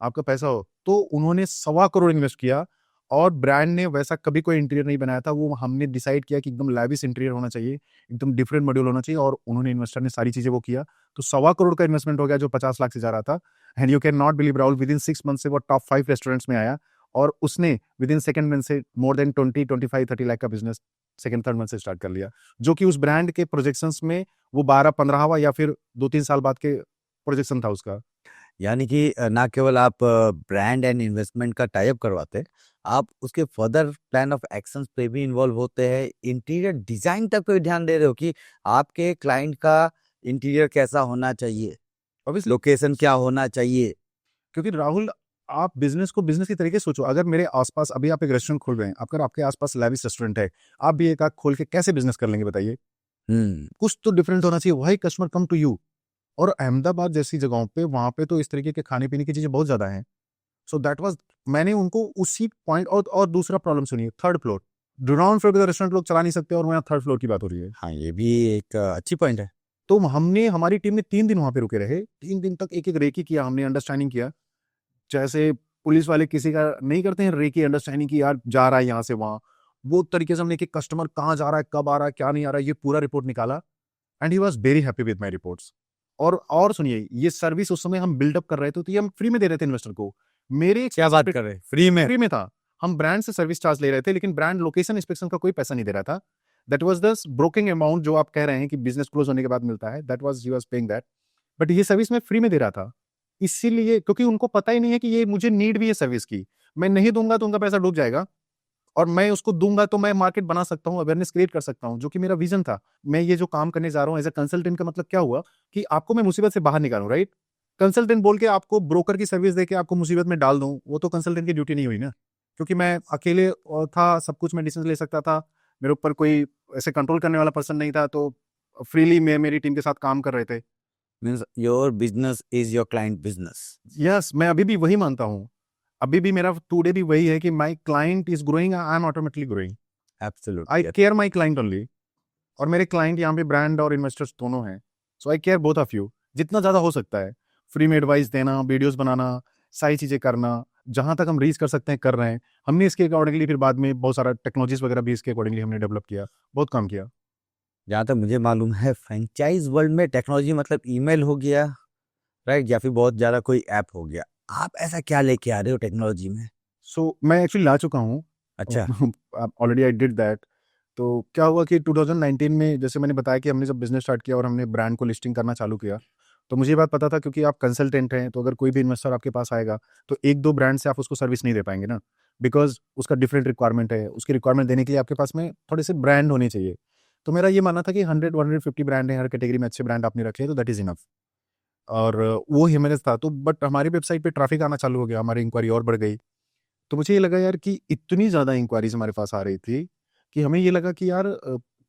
S1: आपका पैसा हो। तो उन्होंने 1.25 करोड़ इन्वेस्ट किया और ब्रांड ने वैसा कभी कोई इंटीरियर नहीं बनाया था। वो हमने डिसाइड किया कि एकदम लैविश इंटीरियर होना चाहिए, एकदम डिफरेंट मॉड्यूल होना चाहिए, और उन्होंने, इन्वेस्टर ने सारी चीजें वो किया। तो 1.25 करोड़ का इन्वेस्टमेंट हो गया जो 50 लाख से जा रहा था। And you can not believe Rahul, with in 6 month से वो टॉप 5 रेस्टोरेंट्स में आया, और उसने विद इन सेकंड मंथ से मोर देन 20-25-30 लाख का बिजनेस सेकंड थर्ड मंथ से स्टार्ट कर लिया, जो कि उस ब्रांड के प्रोजेक्शंस में वो 12-15वां या फिर 2-3 साल बाद के प्रोजेक्शन था उसका।
S2: यानी कि ना केवल आप ब्रांड एंड इन्वेस्टमेंट का टाई अप करवाते, आप उसके फर्दर प्लान ऑफ एक्शंस पे भी इन्वॉल्व होते हैं, इंटीरियर डिजाइन तक पे ध्यान दे रहे हो कि आपके क्लाइंट का इंटीरियर कैसा होना चाहिए,
S1: ऑब्वियसली,
S2: लोकेशन क्या होना चाहिए।
S1: क्योंकि राहुल, आप बिजनेस को बिजनेस की तरीके से सोचो। अगर मेरे आसपास अभी आप एक रेस्टोरेंट खोल रहे हैं, अगर आपके आसपास लेविश रेस्टोरेंट है, आप भी एक आध खोल के कैसे बिजनेस कर लेंगे बताइए? कुछ तो डिफरेंट होना चाहिए, वही कस्टमर कम टू यू। और अहमदाबाद जैसी जगहों पे, वहां पे तो इस तरीके के खाने पीने की चीजें बहुत ज्यादा हैं। सो दैट वाज, मैंने उनको उसी पॉइंट, और दूसरा प्रॉब्लम सुनिए, थर्ड फ्लोर, ग्राउंड फ्लोर पे रेस्टोरेंट लोग चला नहीं सकते, और वहाँ थर्ड फ्लोर की बात हो रही है।
S2: हाँ, ये भी एक अच्छी पॉइंट है।
S1: तो हमने, हमारी टीम ने 3 दिन वहां पे रुके रहे, 3 दिन तक एक एक रेकी किया हमने, अंडरस्टैंडिंग किया जैसे पुलिस वाले किसी का नहीं करते हैं रे की अंडरस्टैंडिंग की यार जा रहा है यहाँ से वहाँ, वो तरीके से हमने कि कस्टमर कहाँ जा रहा है, कब आ रहा है, क्या नहीं आ रहा है, ये पूरा रिपोर्ट निकाला। And he was very happy with my reports. और सुनिए, ये सर्विस उस समय हम बिल्डअप कर रहे थे, तो ये हम फ्री में दे रहे थे इन्वेस्टर को। मेरे एक
S2: क्या बात कर रहे हैं, फ्री में?
S1: फ्री में था। हम ब्रांड से सर्विस चार्ज ले रहे थे, लेकिन ब्रांड लोकेशन इंस्पेक्शन का कोई पैसा नहीं दे रहा था। That was the broking amount जो आप कह रहे हैं कि बिजनेस क्लोज होने के बाद मिलता है, that was he was paying that. But ये सर्विस मैं फ्री में दे रहा था, इसीलिए क्योंकि उनको पता ही नहीं है कि ये मुझे नीड भी है सर्विस की। मैं नहीं दूंगा तो उनका पैसा डूब जाएगा, और मैं उसको दूंगा तो मैं मार्केट बना सकता हूँ, अवेयरनेस क्रिएट कर सकता हूँ, जो कि मेरा विजन था। मैं ये जो काम करने जा रहा हूँ एज अ कंसल्टेंट का मतलब क्या हुआ कि आपको मैं मुसीबत से बाहर निकालूं, राइट। कंसल्टेंट बोल के आपको ब्रोकर की सर्विस देके आपको मुसीबत में डाल दूं, वो तो कंसल्टेंट की ड्यूटी नहीं हुई ना। क्योंकि मैं अकेले था, सब कुछ मैं डिसीजन ले सकता था, मेरे ऊपर कोई ऐसे कंट्रोल करने वाला पर्सन नहीं था, तो फ्रीली मैं मेरी टीम के साथ काम कर रहे थे।
S2: Means your business is your client business.
S1: Yes, मैं अभी भी वही मानता हूँ। अभी भी मेरा टुडे भी वही है कि my client is growing, I am automatically growing. I
S2: absolutely.
S1: Care my client only. और मेरे क्लाइंट यहाँ पे ब्रांड और इन्वेस्टर्स दोनों हैं। So I care both of you, जितना ज़्यादा हो सकता है। फ्री में एडवाइस देना, वीडियोस बनाना, सारी चीज़ें करना, जहाँ तक हम रीच कर सकते हैं कर रहे हैं। हमने इसके अकॉर्डिंगली फिर बाद में बहुत सारा टेक्नोलॉजीज वगैरह भी इसके अकॉर्डिंगली हमने डेवलप किया, बहुत काम किया।
S2: जहाँ तक मुझे मालूम है, फ्रेंचाइज वर्ल्ड में टेक्नोलॉजी मतलब ईमेल हो गया, राइट, या फिर बहुत ज़्यादा कोई ऐप हो गया। आप ऐसा क्या लेके आ रहे हो टेक्नोलॉजी में?
S1: सो मैं एक्चुअली ला चुका हूँ,
S2: अच्छा।
S1: Already I did that. तो क्या हुआ कि 2019 में जैसे मैंने बताया कि हमने जब बिजनेस स्टार्ट किया और हमने ब्रांड को लिस्टिंग करना चालू किया, तो मुझे ये बात पता था क्योंकि आप कंसल्टेंट हैं, तो अगर कोई भी इन्वेस्टर आपके पास आएगा तो एक दो ब्रांड से आप उसको सर्विस नहीं दे पाएंगे ना, बिकॉज उसका डिफरेंट रिक्वायरमेंट है। उसकी रिक्वायरमेंट देने के लिए आपके पास में थोड़े से ब्रांड होने चाहिए। तो मेरा ये मानना था कि 100-150 ब्रांड है, हर कैटेगरी में अच्छे ब्रांड आपने रखे हैं, तो दैट इज इनफ। और वो हिमेनेस था। तो बट हमारी वेबसाइट पे ट्रैफिक आना चालू हो गया, हमारी इंक्वायरी और बढ़ गई। तो मुझे ये लगा यार कि इतनी ज़्यादा इंक्वायरीज हमारे पास आ रही थी कि हमें ये लगा कि यार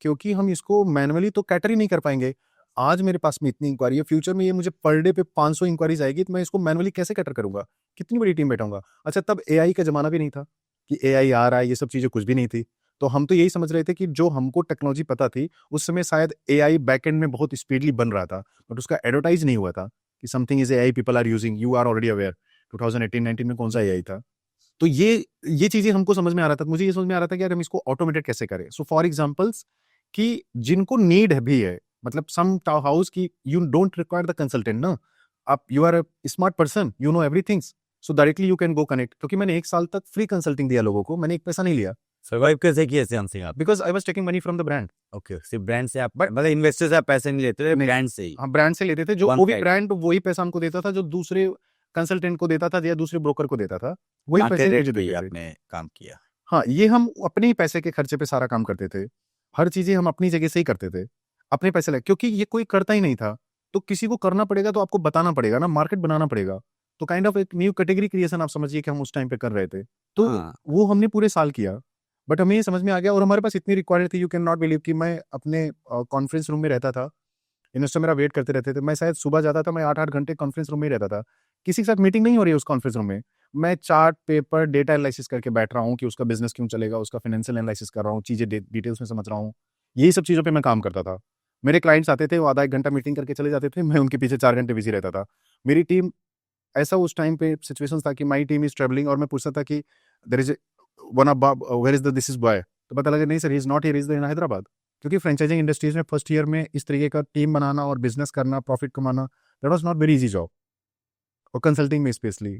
S1: क्योंकि हम इसको मैनुअली तो कैटर ही नहीं कर पाएंगे। आज मेरे पास में इतनी इंक्वायरी है, फ्यूचर में ये मुझे पर डे पे 500 इंक्वायरीज आएगी, तो मैं इसको मैनुअली कैसे कैटर करूंगा, कितनी बड़ी टीम बैठाऊंगा। अच्छा, तब एआई का जमाना भी नहीं था कि एआई आ रहा है, ये सब चीज़ें कुछ भी नहीं थी। तो हम तो यही समझ रहे थे कि जो हमको टेक्नोलॉजी पता थी उस समय शायद एआई बैकएंड में बहुत स्पीडली बन रहा था, बट उसका एडवर्टाइज नहीं हुआ था कि something is AI, people are using, you are already aware. 2018-19 में कौन सा एआई था। तो ये चीजें हमको समझ में आ रहा था। मुझे ये समझ में आ रहा था कि यार हम इसको ऑटोमेटेड कैसे करें। सो फॉर एग्जांपल्स कि जिनको नीड है भी है, मतलब सम हाउस की you don't require the consultant ना, आप you are a smart person, you know everything, so directly you can go connect. क्योंकि मैंने 1 साल तक फ्री कंसल्टिंग दिया लोगों को, मैंने एक पैसा नहीं लिया,
S2: सर्वाइव कैसे किए श्याम सिंह आप?
S1: Because I was taking money from the brand.
S2: Okay, सिर्फ ब्रांड से आप, मतलब इन्वेस्टर से आप पैसे नहीं लेते थे,
S1: नहीं,
S2: ब्रांड से ही?
S1: हम ब्रांड से लेते थे, जो
S2: वन
S1: वो भी
S2: साइड।
S1: ब्रांड वही पैसा हमको देता था जो दूसरे कंसल्टेंट को देता था या दूसरे ब्रोकर को देता था, वही पैसे
S2: रेट
S1: मुझे
S2: पे ही
S1: देते थे।
S2: आपने काम किया?
S1: हाँ, ये हम अपने ही पैसे के खर्चे पे सारा काम करते थे। हर चीज़ें हम अपनी जगह से ही करते थे, अपने पैसे लगे, क्योंकि ये कोई करता ही नहीं था। तो किसी को करना पड़ेगा, तो आपको बताना पड़ेगा ना, मार्केट बनाना पड़ेगा। तो काइंड ऑफ एक न्यू कैटेगरी क्रिएशन आप समझिए कि हम उस टाइम पे कर रहे थे। तो
S2: हाँ।
S1: वो हमने पूरे साल किया, बट हमें ये समझ में आ गया और हमारे पास इतनी रिक्वायर्ड थी, यू कैन नॉट बिलीव कि मैं अपने कॉन्फ्रेंस रूम में रहता था, इन्वेस्टर मेरा वेट करते रहते थे। मैं शायद सुबह जाता था, मैं 8-8 घंटे कॉन्फ्रेंस रूम में ही रहता था। किसी के साथ मीटिंग नहीं हो रही है उस कॉन्फ्रेंस रूम में। मैं चार्ट, पेपर, डेटा एनालिसिस करके बैठ रहा हूँ कि उसका बिज़नेस क्यों चलेगा, उसका फाइनेंशियल एनालिसिस कर रहा हूँ, चीज़ें डिटेल्स में समझ रहा हूँ। यही सब चीज़ों पे मैं काम करता था। मेरे क्लाइंट्स आते थे, वो आधा 1 घंटा मीटिंग करके चले जाते थे, मैं उनके पीछे 4 घंटे बिज़ी रहता था। मेरी टीम ऐसा उस टाइम पे सिचुएशन था कि माई टीम इज़ ट्रैवलिंग, और मैं पूछता था कि there is one of where is the this is boy? तो पता लगा नहीं sir, he is not here, he is in Hyderabad. क्योंकि फ्रेंचाइजिंग इंडस्ट्रीज में फर्स्ट ईयर में इस तरीके का टीम बनाना और बिजनेस करना, प्रॉफिट कमाना, that was not very easy job, और कंसल्टिंग में specially.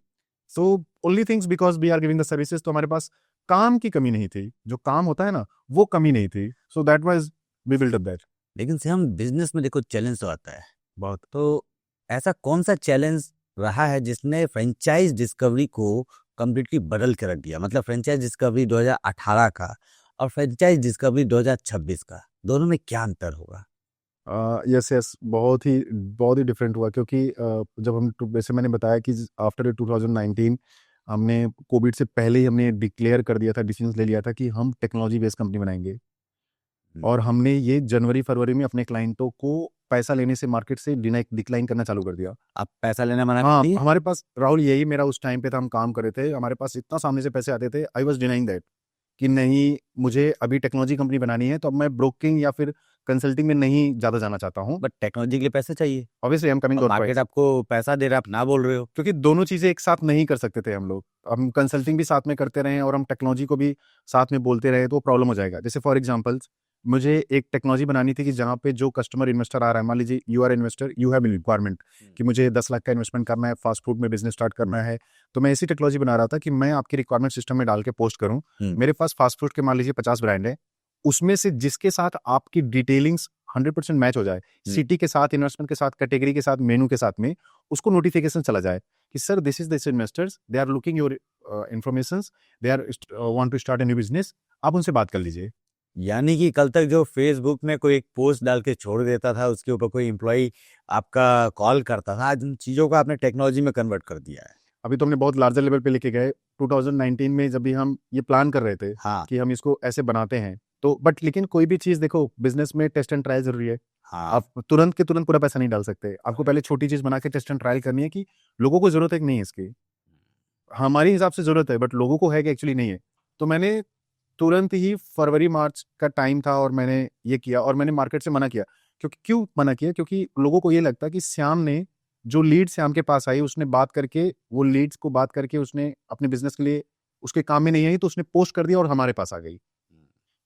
S1: So only things because we are giving the services, तो हमारे पास काम की कमी नहीं थी, जो काम होता है ना वो कमी नहीं थी। So that was we build up that.
S2: लेकिन से हम बिजनेस में देखो चैलेंज तो आता है बहुत। तो ऐसा कौन सा चैलेंज रहा है जिसने फ्रेंचाइज डिस्कवरी को कम्प्लीटली बदल के रख दिया? मतलब फ्रेंचाइज डिस्कवरी 2018 का और फ्रेंचाइज डिस्कवरी 2026 का, दोनों में क्या अंतर होगा?
S1: यस यस, बहुत ही डिफरेंट हुआ, क्योंकि जब हम वैसे मैंने बताया कि आफ्टर 2019 हमने कोविड से पहले ही हमने डिक्लेयर कर दिया था, डिसीजन ले लिया था कि हम टेक्नोलॉजी बेस्ड कंपनी बनाएंगे। और हमने ये जनवरी फरवरी में अपने क्लाइंटों को पैसा लेने से, मार्केट से डिक्लाइन करना चालू कर दिया।
S2: आप पैसा लेना मना
S1: हाँ,
S2: कर दिए?
S1: हमारे पास राहुल यही मेरा उस टाइम पे था, हम काम कर रहे थे, हमारे पास इतना सामने से पैसे आते थे, आई वाज डिनाइंग दैट कि नहीं, मुझे अभी टेक्नोलॉजी कंपनी बनानी है, तो अब मैं ब्रोकिंग या फिर कंसल्टिंग में नहीं ज़्यादा जाना चाहता हूँ।
S2: बट टेक्नोलॉजी के लिए पैसा चाहिए,
S1: obviously I am coming
S2: market आपको पैसा दे रहा है, आप ना बोल रहे हो।
S1: क्योंकि दोनों चीज़ें एक साथ नहीं कर सकते थे हम लोग। हम कंसल्टिंग भी साथ में करते रहे और हम टेक्नोलॉजी को भी साथ में बोलते रहे तो प्रॉब्लम हो जाएगा। जैसे फॉर एग्जांपल्स मुझे एक टेक्नोलॉजी बनानी थी कि जहाँ पे जो कस्टमर इन्वेस्टर आ रहा है, मान लीजिए you are investor, you have requirement कि मुझे 10 लाख का इन्वेस्टमेंट करना है, फास्ट फूड में बिजनेस स्टार्ट करना है, तो मैं ऐसी टेक्नोलॉजी बना रहा था कि मैं आपकी रिक्वायरमेंट सिस्टम में डाल के पोस्ट करूँ। मेरे पास फास्ट फूड के मान लीजिए 50 ब्रांड है, उसमें से जिसके साथ आपकी डिटेलिंग्स 100% मैच हो जाए, सिटी के साथ, इन्वेस्टमेंट के साथ, कैटेगरी के साथ, मेनू के साथ में, उसको नोटिफिकेशन चला जाए कि sir this is this investors, they are looking your information, they are want to start a new business, आप उनसे बात कर लीजिए।
S2: यानी कि कल तक जो फेसबुक में कोई एक पोस्ट डाल के छोड़ देता था, उसके ऊपर कोई एम्प्लॉय आपका कॉल करता था, आज उन चीज़ों को आपने टेक्नोलॉजी में कन्वर्ट कर दिया है।
S1: अभी तो हमने बहुत लार्जर लेवल पे लेके गए। 2019 में जब भी हम ये प्लान कर रहे थे
S2: हाँ
S1: कि हम इसको ऐसे बनाते हैं, तो बट लेकिन कोई भी चीज़ देखो, बिजनेस में टेस्ट एंड ट्रायल जरूरी है।
S2: हाँ,
S1: आप तुरंत के तुरंत पूरा पैसा नहीं डाल सकते, आपको पहले छोटी चीज बना के टेस्ट एंड ट्रायल करनी है कि लोगों को जरूरत है कि नहीं है इसकी। हमारे हिसाब से जरूरत है बट लोगों को है कि एक्चुअली नहीं है। तो मैंने तुरंत ही फरवरी मार्च का टाइम था और मैंने ये किया और मैंने मार्केट से मना किया। क्यों मना किया? क्योंकि लोगों को ये लगता कि श्याम ने जो लीड श्याम के पास आई, उसने बात करके, वो लीड्स को बात करके उसने अपने बिजनेस के लिए, उसके काम में नहीं आई तो उसने पोस्ट कर दिया और हमारे पास आ गई।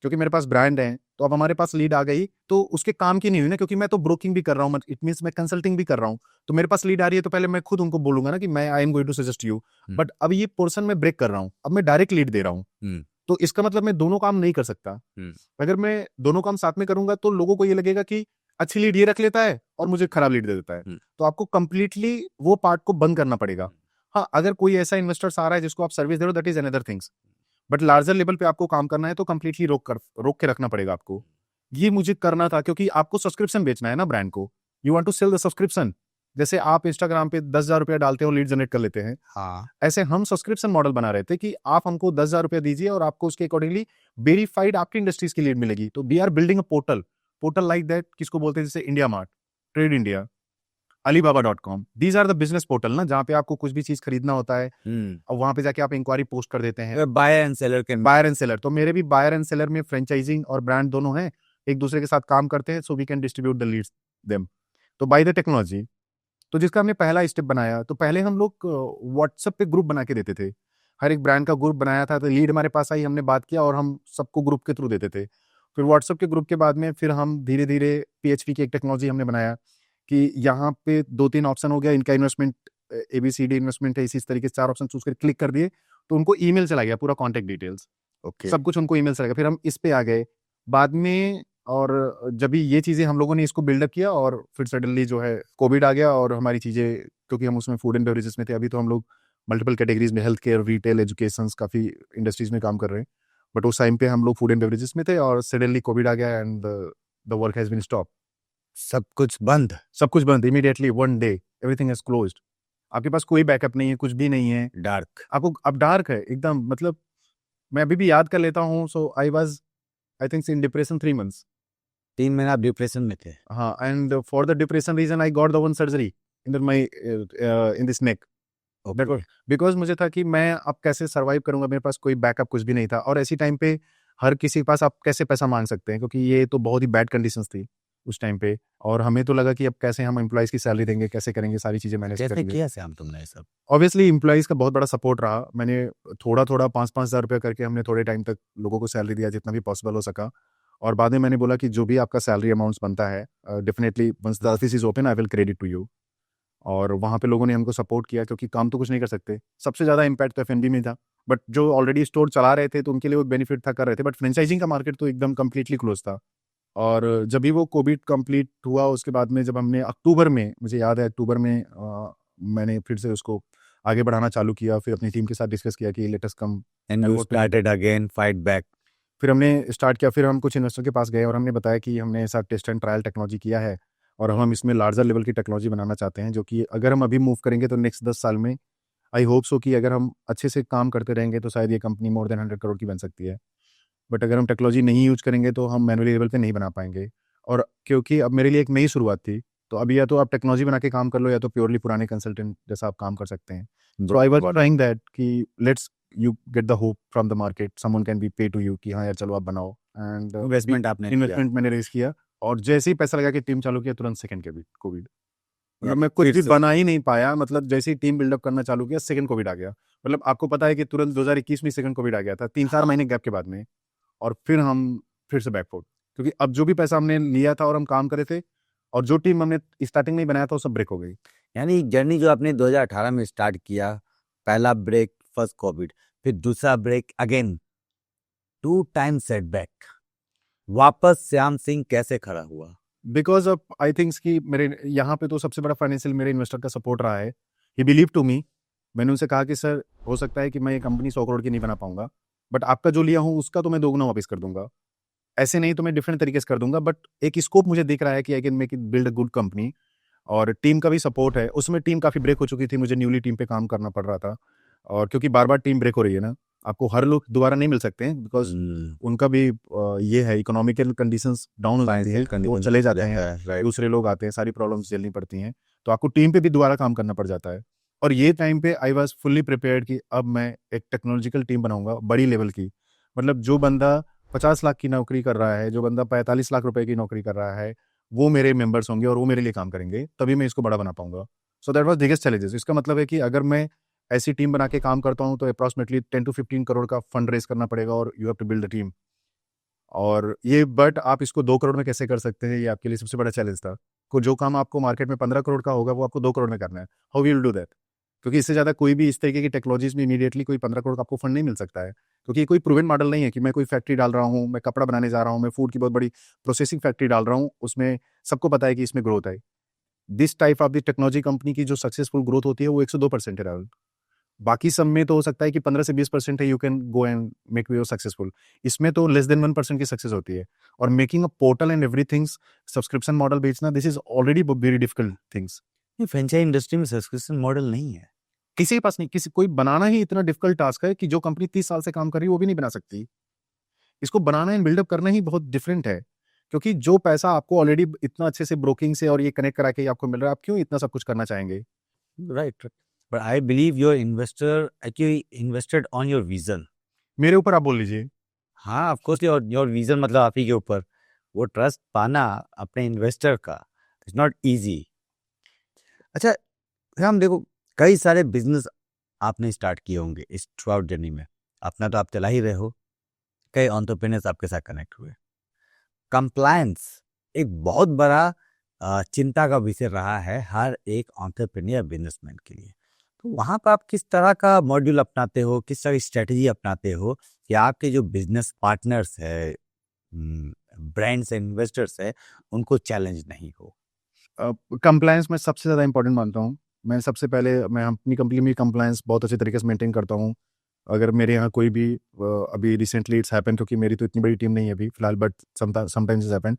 S1: क्योंकि मेरे पास ब्रांड है तो अब हमारे पास लीड आ गई, तो उसके काम की नहीं हुई ना, क्योंकि मैं तो ब्रोकिंग भी कर रहा हूँ, इट मींस मैं कंसल्टिंग भी कर रहा हूँ। तो मेरे पास लीड आ रही है तो पहले मैं खुद उनको बोलूंगा ना कि मैं I am going to suggest you, but अब ये पोर्शन में ब्रेक कर रहा हूँ, अब मैं डायरेक्ट लीड दे रहा हूँ। तो इसका मतलब मैं दोनों काम नहीं कर सकता। अगर मैं दोनों काम साथ में करूंगा तो लोगों को ये लगेगा कि अच्छी लीड ये रख लेता है और मुझे खराब लीड दे देता है। तो आपको कंप्लीटली वो पार्ट को बंद करना पड़ेगा। हाँ, अगर कोई ऐसा इन्वेस्टर्स आ रहा है जिसको आप सर्विस दे रहे हो, that is another things, but larger level पे आपको काम करना है तो कंप्लीटली रोक के रखना पड़ेगा आपको। ये मुझे करना था क्योंकि आपको सब्सक्रिप्शन बेचना है ना ब्रांड को, you want to sell the subscription. जैसे आप इंस्टाग्राम पे 10,000 रुपया डालते हो, लीड जनरेट कर लेते हैं,
S2: हाँ,
S1: ऐसे हम सब्सक्रिप्शन मॉडल बना रहे थे कि आप हमको 10,000 रुपया दीजिए और आपको उसके अकॉर्डिंगली वेरीफाइड आपकी इंडस्ट्रीज की लीड मिलेगी। तो we are building a portal like that, किसको बोलते हैं, जैसे India Mart, Trade India, alibaba.com, these are the business portal ना, जहाँ पे आपको कुछ भी चीज खरीदना होता है और वहां पे जाके आप इंक्वायरी पोस्ट कर देते हैं।
S2: बायर एंड सेलर के
S1: बायर एंड सेलर, तो मेरे भी बायर एंड सेलर में फ्रेंचाइजिंग और ब्रांड दोनों हैं, एक दूसरे के साथ काम करते हैं, so we can distribute the leads them, तो बाय द टेक्नोलॉजी। तो जिसका हमने पहला स्टेप बनाया, तो पहले हम लोग व्हाट्सएप पे ग्रुप बना के देते थे, हर एक ब्रांड का ग्रुप बनाया था, तो लीड हमारे पास आई, हमने बात किया और हम सबको ग्रुप के थ्रू देते थे। फिर व्हाट्सएप के ग्रुप के बाद में फिर हम धीरे धीरे PHP की एक टेक्नोलॉजी हमने बनाया कि यहाँ पे 2-3 ऑप्शन हो गया, इनका इन्वेस्टमेंट ABCD इन्वेस्टमेंट है, इसी तरीके से 4 ऑप्शन चूज कर क्लिक कर दिए तो उनको ईमेल चला गया, पूरा कॉन्टेक्ट डिटेल्स,
S2: ओके।
S1: सब कुछ उनको ईमेल चला गया। फिर हम इस पे आ गए बाद में, और जब भी ये चीजें हम लोगों ने इसको बिल्डअप किया और फिर सडनली जो है कोविड आ गया और हमारी चीजें, क्योंकि हम उसमें फूड एंड बेवरेजेस में थे, अभी तो हम लोग मल्टीपल कैटेगरीज में, हेल्थ केयर, रिटेल, एजुकेशन, काफी इंडस्ट्रीज में काम कर रहे हैं, बट उस टाइम पे हम लोग फूड एंड बेवरेजेस में थे और सडनली कोविड आ गया and the work has been stop.
S2: सब कुछ बंद,
S1: immediately one day everything is closed. आपके पास कोई बैकअप नहीं है, कुछ भी नहीं है,
S2: डार्क।
S1: आपको अब डार्क है एकदम। मतलब मैं अभी भी याद कर लेता हूँ, so I think in depression 3 months.
S2: 3 महीने आप डिप्रेशन में थे।
S1: हाँ, and for the depression reason I got the one surgery in my in this neck, because मुझे था कि मैं अब कैसे सर्वाइव करूंगा, मेरे पास कोई बैकअप कुछ भी नहीं था, और ऐसी टाइम पे हर किसी के पास आप कैसे पैसा मांग सकते हैं, क्योंकि ये तो बहुत ही बैड कंडीशंस थी उस टाइम पे, और हमें तो लगा कि अब कैसे हम एम्प्लॉइज की सैलरी देंगे, कैसे करेंगे, सारी चीजें मैनेज
S2: कैसे
S1: करेंगे।
S2: किया श्याम तुमने ये सब?
S1: ऑब्वियसली एम्प्लॉइज का बहुत बड़ा सपोर्ट रहा, मैंने थोड़ा थोड़ा 5-5 हज़ार रुपया करके हमने थोड़े टाइम तक लोगों को सैलरी दिया जितना भी पॉसिबल हो सका, और बाद में मैंने बोला कि जो भी आपका सैलरी अमाउंट्स बनता है, definitely once the office is open I will credit to you. और वहाँ पे लोगों ने हमको सपोर्ट किया, क्योंकि काम तो कुछ नहीं कर सकते, सबसे ज़्यादा इम्पैक्ट तो F&B में था, बट जो ऑलरेडी स्टोर चला रहे थे तो उनके लिए वो बेनिफिट था, कर रहे थे, बट फ्रेंचाइजिंग का मार्केट तो एकदम कम्प्लीटली क्लोज था। और जब भी वो कोविड कंप्लीट हुआ उसके बाद में, जब हमने अक्टूबर में, मुझे याद है अक्टूबर में मैंने फिर से उसको आगे बढ़ाना चालू किया, फिर अपनी टीम के साथ डिस्कस किया कि let us come
S2: and you started again fight back.
S1: फिर हमने स्टार्ट किया, फिर हम कुछ इन्वेस्टर के पास गए और हमने बताया कि हमने ऐसा टेस्ट एंड ट्रायल टेक्नोलॉजी किया है और हम इसमें लार्जर लेवल की टेक्नोलॉजी बनाना चाहते हैं, जो कि अगर हम अभी मूव करेंगे तो नेक्स्ट 10 साल में आई होप सो कि अगर हम अच्छे से काम करते रहेंगे तो शायद ये कंपनी मोर देन 100 करोड़ की बन सकती है, बट अगर हम टेक्नोलॉजी नहीं यूज करेंगे तो हम मैनुअली लेवल पे नहीं बना पाएंगे। और क्योंकि अब मेरे लिए एक नई शुरुआत थी, तो अभी या तो आप टेक्नोलॉजी बना के काम कर लो या तो प्योरली पुराने कंसल्टेंट जैसा आप काम कर सकते हैं। So I was trying that कि let's you get the hope from the market, someone can be पे टू यू कि हाँ यार चलो आप बनाओ, एंड
S2: इन्वेस्टमेंट आपने
S1: इन्वेस्टमेंट मैंने रेज किया और जैसे ही पैसा लगा के टीम चालू किया तुरंत सेकंड कोविड। मतलब मैं कुछ
S2: फिर
S1: भी
S2: से-
S1: बना ही नहीं पाया, मतलब जैसे ही टीम बिल्डअप करना चालू किया सेकंड कोविड आ गया। मतलब आपको पता है कि तुरंत 2021 में सेकंड कोविड आ गया था, 3-4 महीने गैप के बाद में। और फिर हम फिर से बैकफुट, क्योंकि अब जो भी पैसा हमने लिया था और हम काम करे थे और जो टीम हमने स्टार्टिंग में ही बनाया था वो सब ब्रेक हो गई।
S2: यानी जर्नी जो आपने 2018 में स्टार्ट किया, पहला ब्रेक, फर्स्ट कोविड, फिर दूसरा ब्रेक, अगेन 2 टाइम सेटबैक, वापस श्याम सिंह कैसे खड़ा हुआ?
S1: बिकॉज ऑफ आई थिंक्स कि मेरे यहाँ पे तो सबसे बड़ा फाइनेंशियल मेरे इन्वेस्टर का सपोर्ट रहा है। He believe to me. मैंने उनसे कहा कि सर हो सकता है कि मैं ये कंपनी 100 करोड़ की नहीं बना पाऊंगा, बट आपका जो लिया हूँ उसका तो मैं दोगुना वापस कर दूंगा। ऐसे नहीं तो मैं डिफरेंट तरीके से कर दूंगा, बट एक स्कोप मुझे दिख रहा है कि I can make it build a good company. और टीम का भी सपोर्ट है। उसमें टीम काफ़ी ब्रेक हो चुकी थी, मुझे न्यूली टीम पे काम करना पड़ रहा था। और क्योंकि बार बार टीम ब्रेक हो रही है ना, आपको हर लोग दोबारा नहीं मिल सकते हैं, बिकॉज उनका भी ये है, इकोनॉमिकल कंडीशंस डाउन हो जाती है, वो चले जाते हैं, दूसरे लोग आते हैं, सारी प्रॉब्लम्स झेलनी पड़ती हैं, तो आपको टीम पे भी दोबारा काम करना पड़ जाता है। और ये टाइम पे आई वॉज फुल्ली प्रिपेयर्ड कि अब मैं एक टेक्नोलॉजिकल टीम बनाऊंगा बड़ी लेवल की। मतलब जो बंदा 50 लाख की नौकरी कर रहा है, जो बंदा 45 लाख रुपए की नौकरी कर रहा है, वो मेरे मेंबर्स होंगे और वो मेरे लिए काम करेंगे, तभी मैं इसको बड़ा बना पाऊंगा। सो दैट वाज बिगेस्ट चैलेंजेस। इसका मतलब है कि अगर मैं ऐसी टीम बना के काम करता हूँ तो अप्रॉक्सिमेटली 10 to 15 करोड़ का फंड रेज करना पड़ेगा और you have to build a team. और ये बट आप इसको 2 करोड़ में कैसे कर सकते हैं, ये आपके लिए सबसे बड़ा चैलेंज था। को जो काम आपको मार्केट में 15 करोड़ का होगा वो आपको 2 करोड़ में करना है। How will do that? क्योंकि इससे ज़्यादा कोई भी इस तरीके की टेक्नोलॉजीज में इमीडिएटली कोई 15 करोड़ का आपको फंड नहीं मिल सकता है, क्योंकि ये कोई प्रूवन मॉडल नहीं है कि मैं कोई फैक्ट्री डाल रहा हूँ, मैं कपड़ा बनाने जा रहा हूँ, मैं फूड की बहुत बड़ी प्रोसेसिंग फैक्ट्री डाल रहा हूँ, उसमें सबको पता है कि इसमें ग्रोथ है। This type of the technology company की जो सक्सेसफुल ग्रोथ होती है वो 102% है राहुल। बाकी सब में तो हो सकता है कि 15 से 20% है, you can go and make you successful. इसमें तो लेस देन 1% की सक्सेस होती है। और making a portal and everything, subscription model बेचना, this is already very difficult things.
S2: ये फ्रेंचाइज इंडस्ट्री में सब्सक्रिप्शन मॉडल नहीं है।
S1: किसी के पास नहीं, किसी कोई बनाना ही इतना डिफिकल्ट टास्क है कि जो कंपनी 30 साल से काम कर रही है वो भी नहीं बना सकती। इसको बनाना एंड बिल्डअप करना ही बहुत डिफरेंट है, क्योंकि जो पैसा आपको ऑलरेडी इतना अच्छे से ब्रोकिंग से और ये कनेक्ट करा के आपको मिल रहा है, आप क्यों इतना सब कुछ करना चाहेंगे?
S2: Right, but I believe your investor actually invested on your vision.
S1: मेरे ऊपर आप बोल लीजिए।
S2: हाँ, ऑफ कोर्स योर विजन, मतलब आप ही के ऊपर वो ट्रस्ट पाना अपने इन्वेस्टर का इट्स नॉट इजी। अच्छा, हम देखो, कई सारे बिजनेस आपने स्टार्ट किए होंगे इस थ्रू आउट जर्नी में। अपना तो आप चला ही रहे हो, कई एंटरप्रेन्योर्स आपके साथ कनेक्ट हुए। कंप्लायंस एक बहुत बड़ा चिंता का विषय रहा है हर एक एंटरप्रेन्योर बिजनेसमैन के लिए। तो वहाँ पर आप किस तरह का मॉड्यूल अपनाते हो, किस तरह की स्ट्रेटजी अपनाते हो कि आपके जो बिजनेस पार्टनर्स है, ब्रांड्स एंड इन्वेस्टर्स है, उनको चैलेंज नहीं हो?
S1: कंप्लायंस मैं सबसे ज़्यादा इंपॉर्टेंट मानता हूँ। मैं सबसे पहले मैं अपनी कंपनी में कंप्लायंस बहुत अच्छे तरीके से मेंटेन करता हूँ। अगर मेरे यहाँ कोई भी अभी रिसेंटली इट्स हैपन, क्योंकि मेरी तो इतनी बड़ी टीम नहीं है अभी फिलहाल, बट समटाइम्स इट्स हैपन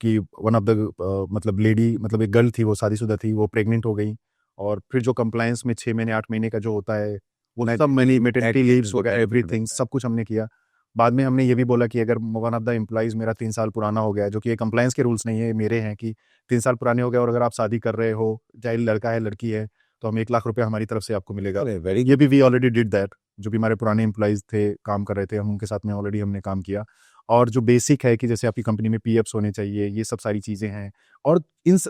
S1: कि वन ऑफ द मतलब लेडी, मतलब एक गर्ल थी, वो शादीशुदा थी, वो प्रेग्नेंट हो गई। और फिर जो कंप्लायंस में 6 महीने 8 महीने का जो होता है, वो सब मैंने मेटर्निटी लीव्स वगैरह एवरीथिंग सब कुछ हमने किया। बाद में हमने ये भी बोला कि अगर वन ऑफ द एम्प्लॉइज़ मेरा 3 साल पुराना हो गया है, जो कि ये कंप्लायंस के रूल्स नहीं है, ये मेरे हैं कि 3 साल पुराने हो गए और अगर आप शादी कर रहे हो, चाहे लड़का है लड़की है, तो हम 1 लाख रुपया हमारी तरफ से आपको मिलेगा।
S2: अरे वेरी
S1: ये भी वी ऑलरेडी डिड दैट। जो भी हमारे पुराने एम्प्लॉइज़ थे, काम कर रहे थे, हम उनके साथ में ऑलरेडी हमने काम किया। और जो बेसिक है कि जैसे आपकी कंपनी में पीएफ्स होने चाहिए, ये सब सारी चीज़ें हैं। और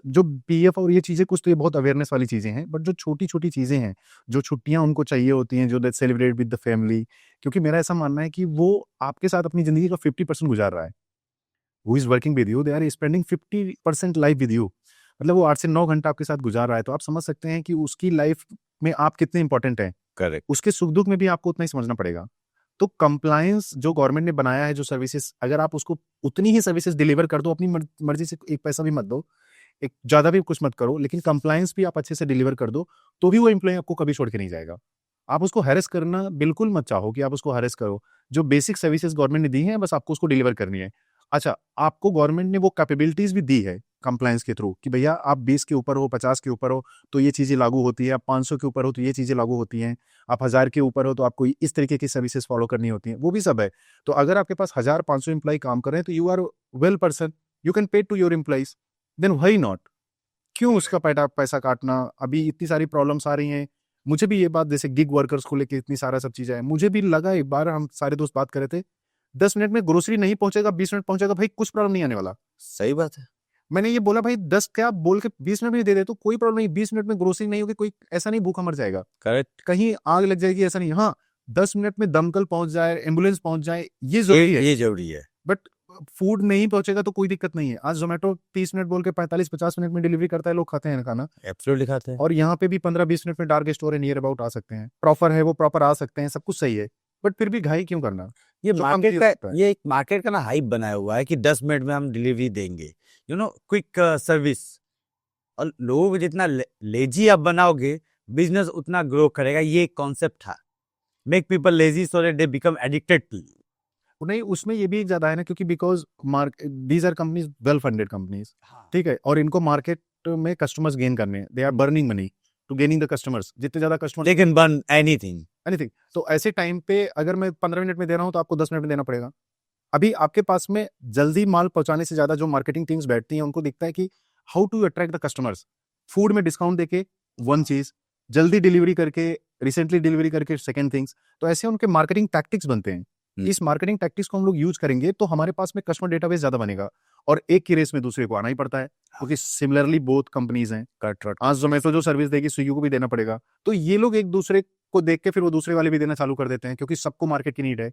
S1: जो पीएफ और ये चीज़ें, कुछ तो ये बहुत अवेयरनेस वाली चीज़ें हैं, बट जो छोटी-छोटी चीज़ें हैं, जो छुट्टियाँ उनको चाहिए होती हैं, जो दे सेलिब्रेट विद द फैमिली, क्योंकि मेरा ऐसा मानना है कि वो आपके साथ अपनी ज़िंदगी का 50% गुज़ार रहा है। Who is working with you, they are spending 50% life with you. मतलब वो 8 से 9 घंटा आपके साथ गुज़ार रहा है, तो आप समझ सकते हैं कि उसकी लाइफ में आप कितने इंपॉर्टेंट हैं।
S2: करेक्ट।
S1: उसके सुख-दुःख में भी आपको उतना ही समझना पड़ेगा। तो कंप्लायंस जो गवर्नमेंट ने बनाया है, जो सर्विसेज़, अगर आप उसको उतनी ही सर्विसेज़ डिलीवर कर दो, अपनी मर्ज़ी से 1 पैसा भी मत दो, एक ज़्यादा भी कुछ मत करो, लेकिन कंप्लायंस भी आप अच्छे से डिलीवर कर दो, तो भी वो एम्प्लॉयी आपको कभी छोड़ के नहीं जाएगा। आप उसको हैरेस करना बिल्कुल मत चाहो कि आप उसको हैरेस करो। जो बेसिक सर्विसेज़ गवर्नमेंट ने दी हैं, बस आपको उसको डिलीवर करनी है। अच्छा, आपको गवर्नमेंट ने वो कैपेबिलिटीज़ भी दी है कंप्लायंस के थ्रू कि भैया आप 20 के ऊपर हो, 50 के ऊपर हो, तो ये चीज़ें लागू होती है, आप 500 के ऊपर हो, तो ये चीज़ें लागू होती हैं, आप 1000 के ऊपर हो, तो आपको इस तरीके की सर्विसेज़ फ़ॉलो करनी होती हैं, वो भी सब है। तो अगर आपके पास 1000-500 एम्प्लॉयी काम कर रहे हैं, तो you are well person, you can pay to your employees, then why not? क्यों उसका पैसा काटना? अभी इतनी सारी प्रॉब्लम्स आ रही हैं। मुझे भी ये बात, जैसे गिग वर्कर्स को लेके इतनी सारा सब चीज़ें हैं, मुझे भी लगा, एक बार हम सारे दोस्त बात कर रहे थे, 10 मिनट में ग्रोसरी नहीं पहुंचेगा, 20 मिनट पहुंचेगा, भाई कुछ प्रॉब्लम नहीं आने वाला।
S2: सही बात है।
S1: मैंने ये बोला भाई 10 क्या बोल के 20 मिनट में दे दे तो कोई प्रॉब्लम नहीं, 20 मिनट में ग्रोसरी नहीं होगी, कोई ऐसा नहीं भूखा मर जाएगा,
S2: करेक्ट।
S1: कहीं आग लग जाएगी, ऐसा नहीं। हाँ, 10 मिनट में दमकल पहुंच जाए, एम्बुलेंस पहुंच जाए, ये जरूरी है,
S2: ये जरूरी है।
S1: बट फूड नहीं पहुंचेगा तो कोई दिक्कत नहीं है। आज जोमेटो 30 मिनट बोल के 45-50 मिनट में डिलीवरी करता है, लोग खाते हैं खाना।
S2: एब्सोल्युटली खाते हैं।
S1: और यहाँ पे भी 15-20 मिनट में डार्क स्टोर है, नियर अबाउट आ सकते हैं, प्रॉपर है वो प्रॉपर आ सकते हैं, सब कुछ सही है, बट फिर भी घाई क्यों करना?
S2: ये
S1: जो कम
S2: मार्केट
S1: चीज
S2: का,
S1: होता है।
S2: ये एक मार्केट का ना हाइप बनाया हुआ है कि 10 मिनट में हम डिलीवरी देंगे, यू नो, क्विक सर्विस। और लोगों को जितना लेजी आप बनाओगे, बिजनेस उतना ग्रो करेगा। ये कॉन्सेप्ट था, make people lazy so that they become addicted to you.
S1: नहीं, उसमें ये भी ज्यादा है ना, क्योंकि because these are companies well funded companies, ठीक है, और इनको मार्केट में कस्टमर्स गेन करने हैं, they are burning money to gaining the customers, जितने ज्यादा customer
S2: they can burn anything.
S1: Anything. तो ऐसे टाइम पे अगर मैं 15 मिनट में दे रहा हूँ तो आपको 10 मिनट में देना पड़ेगा। अभी आपके पास में जल्दी माल पहुंचाने से ज्यादा जो मार्केटिंग टीम्स बैठती हैं, उनको दिखता है कि how to attract the customers, food में डिस्काउंट देके वन चीज, जल्दी डिलीवरी करके, रिसेंटली डिलीवरी करके सेकंड थिंग्स। तो ऐसे उनके मार्केटिंग टैक्टिक्स बनते हैं। इस मार्केटिंग टैक्टिक्स को हम लोग यूज करेंगे तो हमारे पास में कस्टमर डेटाबेस ज्यादा बनेगा, और एक की रेस में दूसरे को आना ही पड़ता है, क्योंकि सिमिलरली बोथ कंपनीज हैं। आज जोमेटो जो सर्विस देगी, स्विगी को भी देना पड़ेगा, तो ये लोग एक दूसरे को देख के फिर वो दूसरे वाले भी देना चालू कर देते हैं, क्योंकि सबको मार्केट की नीड है।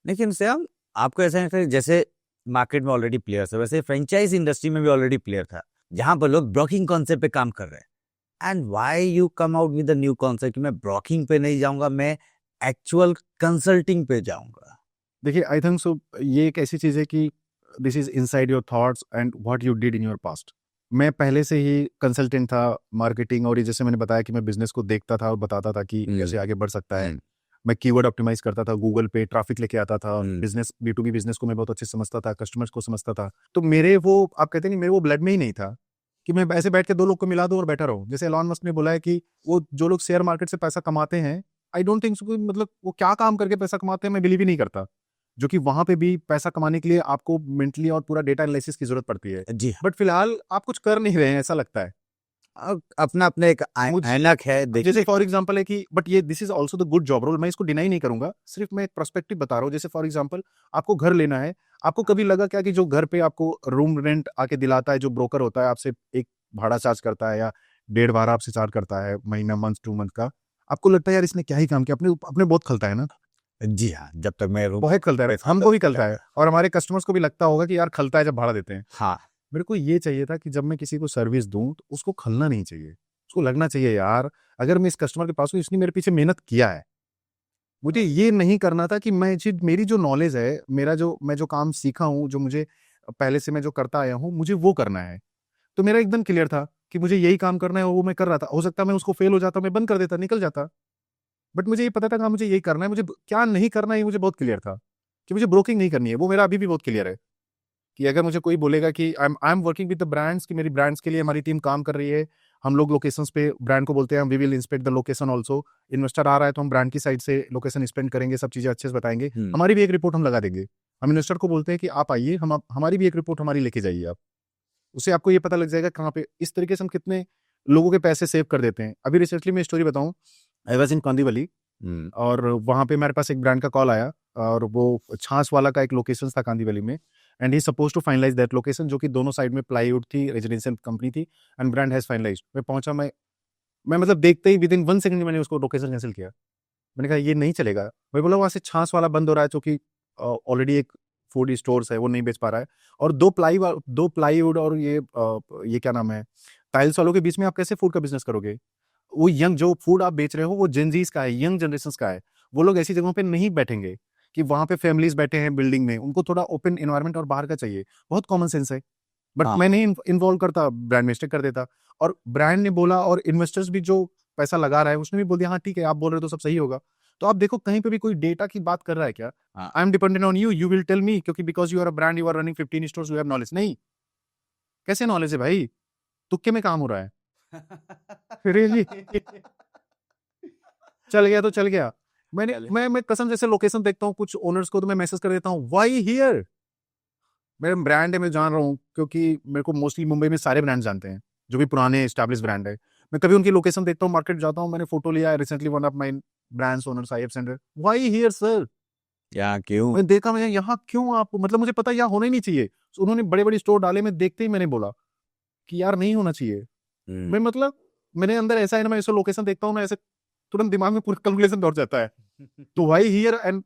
S2: लेकिन श्याम, आपको ऐसा नहीं, जैसे मार्केट में ऑलरेडी प्लेयर्स है, वैसे फ्रेंचाइज इंडस्ट्री में भी ऑलरेडी प्लेयर था, जहां पर लोग ब्रोकिंग कॉन्सेप्ट पे काम कर रहे हैं। And why you come out with the new concept कि मैं ब्रोकिंग पे नहीं जाऊंगा, मैं एक्चुअल कंसल्टिंग पे जाऊंगा?
S1: देखिए, आई थिंक सो ये एक ऐसी चीज है कि this is inside your thoughts and what you did in your past. मैं पहले से ही कंसल्टेंट था मार्केटिंग, और ये जैसे मैंने बताया कि मैं बिजनेस को देखता था और बताता था कि कैसे आगे बढ़ सकता है। मैं कीवर्ड ऑप्टिमाइज करता था, गूगल पे ट्रैफिक लेके आता था, बिजनेस B2B बिजनेस को मैं बहुत अच्छे से समझता था, कस्टमर्स को समझता था। तो मेरे वो, आप कहते हैं, मेरे वो ब्लड में ही नहीं था कि मैं ऐसे बैठ के दो लोग को मिला दूं और बैठा रहूं। जैसे एलॉन मस्क ने बोला है कि वो जो लोग शेयर मार्केट से पैसा कमाते हैं, आई डोंट थिंक सो, मतलब वो क्या काम करके पैसा कमाते हैं मैं बिलीव ही नहीं करता। जो कि वहां पे भी पैसा कमाने के लिए आपको मेंटली और पूरा डेटा एनालिसिस की जरूरत पड़ती है,
S2: जी।
S1: बट फिलहाल आप कुछ कर नहीं रहे हैं ऐसा लगता है।
S2: अपना अपना एक ऐनक है,
S1: जैसे फॉर एग्जांपल है कि, बट ये this is also the good job role, मैं इसको डिनाई नहीं करूंगा, सिर्फ मैं एक पर्सपेक्टिव बता रहा हूँ। जैसे फॉर एग्जांपल आपको घर लेना है, आपको कभी लगा क्या कि जो घर पे आपको रूम रेंट आके दिलाता है, जो ब्रोकर होता है, आपसे एक भाड़ा चार्ज करता है या 1.5 भाड़ा आपसे चार्ज करता है महीना, मंथ 2 मंथ का, आपको लगता है यार इसने क्या ही काम किया, अपने अपने बहुत खलता है ना?
S2: जी हाँ, जब तक मैं
S1: बहुत खलता है, हमको भी खलता है, और हमारे कस्टमर्स को भी लगता होगा कि यार खलता है जब भाड़ा देते हैं।
S2: हाँ,
S1: मेरे को ये चाहिए था कि जब मैं किसी को सर्विस दूं तो उसको खलना नहीं चाहिए, उसको लगना चाहिए यार अगर मैं इस कस्टमर के पास हूँ, इसने मेरे पीछे मेहनत किया है। मुझे ये नहीं करना था कि मेरी जो नॉलेज है, मैं जो काम सीखा हूँ, जो मुझे पहले से मैं जो करता आया हूँ, मुझे वो करना है। तो मेरा एकदम क्लियर था कि मुझे यही काम करना है, और वो मैं कर रहा था। हो सकता है मैं उसको फेल हो जाता, मैं बंद कर देता, निकल जाता, बट मुझे ये पता था कि हाँ, मुझे यही करना है, मुझे क्या नहीं करना है ये मुझे बहुत क्लियर था कि मुझे ब्रोकिंग नहीं करनी है। वो मेरा अभी भी बहुत क्लियर है कि अगर मुझे कोई बोलेगा कि I am working with the brands, कि मेरी ब्रांड्स के लिए हमारी टीम काम कर रही है, हम लोग लोकेशंस पे ब्रांड को बोलते हैं, we will inspect the location also, investor आ रहा है तो हम ब्रांड की साइड से लोकेशन स्पेंड करेंगे, सब चीजें अच्छे से बताएंगे, हमारी भी एक रिपोर्ट हम लगा देंगे। हम इन्वेस्टर को बोलते हैं कि आप आइए, हमारी भी एक रिपोर्ट हमारी लेके जाइए आप, उससे आपको ये पता लग जाएगा कहाँ पे, इस तरीके से हम कितने लोगों के पैसे सेव कर देते हैं। अभी रिसेंटली मैं स्टोरी बताऊं, आई वाज इन कांदीवली, और वहां पे मेरे पास एक ब्रांड का कॉल आया, और वो छाछ वाला का एक लोकेशन था कांदीवली में, and he suppose to finalize that location, जो कि दोनों साइड में प्लाईवुड थी, रेजिडेंशियल कंपनी थी, एंड ब्रांड हैज फाइनलाइज्ड। मैं पहुंचा, मैं मतलब देखते ही विद इन 1 सेकंड मैंने उसको लोकेशन कैंसिल किया। मैंने कहा ये नहीं चलेगा। मैं बोला वहां से छाछ वाला बंद हो रहा है, जो कि ऑलरेडी एक फूड स्टोर्स है, वो नहीं बेच पा रहा है, और दो प्लाईवुड और ये क्या नाम है, टाइल्स वालों के बीच में आप कैसे फूड का बिजनेस करोगे? वो यंग जो फूड आप बेच रहे हो वो जेनजीज का है, यंग जनरेशन का है, वो लोग ऐसी जगहों पे नहीं बैठेंगे कि वहां पे फैमिलीज बैठे हैं बिल्डिंग में, उनको थोड़ा ओपन एनवायरनमेंट और बाहर का चाहिए। बहुत कॉमन सेंस है, बट मैं नहीं इन्वॉल्व करता, ब्रांड मिस्टेक कर देता। और ब्रांड ने बोला, और इन्वेस्टर्स भी जो पैसा लगा रहा है उसने भी बोल दिया हाँ ठीक है, आप बोल रहे हो तो सब सही होगा। तो आप देखो कहीं पे भी कोई डेटा की बात कर रहा है क्या? I am dependent on you, you will tell me, क्योंकि because you are a brand, you are running 15 stores, you have knowledge. नहीं, कैसे नॉलेज है भाई? तुक्के में काम हो रहा है। रियली चल गया तो चल गया। मैं कसम जैसे लोकेशन देखता हूँ कुछ ओनर्स को, तो मैं मैसेज कर देता हूँ व्हाई हियर। मेरा ब्रांड है, मैं जान रहा हूँ, क्योंकि मेरे को मोस्टली मुंबई में सारे ब्रांड जानते हैं जो भी पुराने एस्टैब्लिश ब्रांड है। मैं कभी उनकी लोकेशन देखता हूँ, मार्केट जाता हूँ, मैंने फोटो लिया, recently one of my brands owners I have send, why here sir,
S2: यहाँ क्यों?
S1: मैंने देखा, मैं यहाँ क्यों आप, मतलब मुझे पता है यहाँ होना ही नहीं चाहिए। So, उन्होंने बड़े-बड़े स्टोर डाले, मैं देखते ही मैंने बोला कि यार नहीं होना चाहिए। मैं मतलब मेरे अंदर ऐसा है ना, मैं ऐसे लोकेशन देखता हूँ ना, ऐसे तुरंत दिमाग में पूरा कैलकुलेशन दौड़ जाता है। तो why here and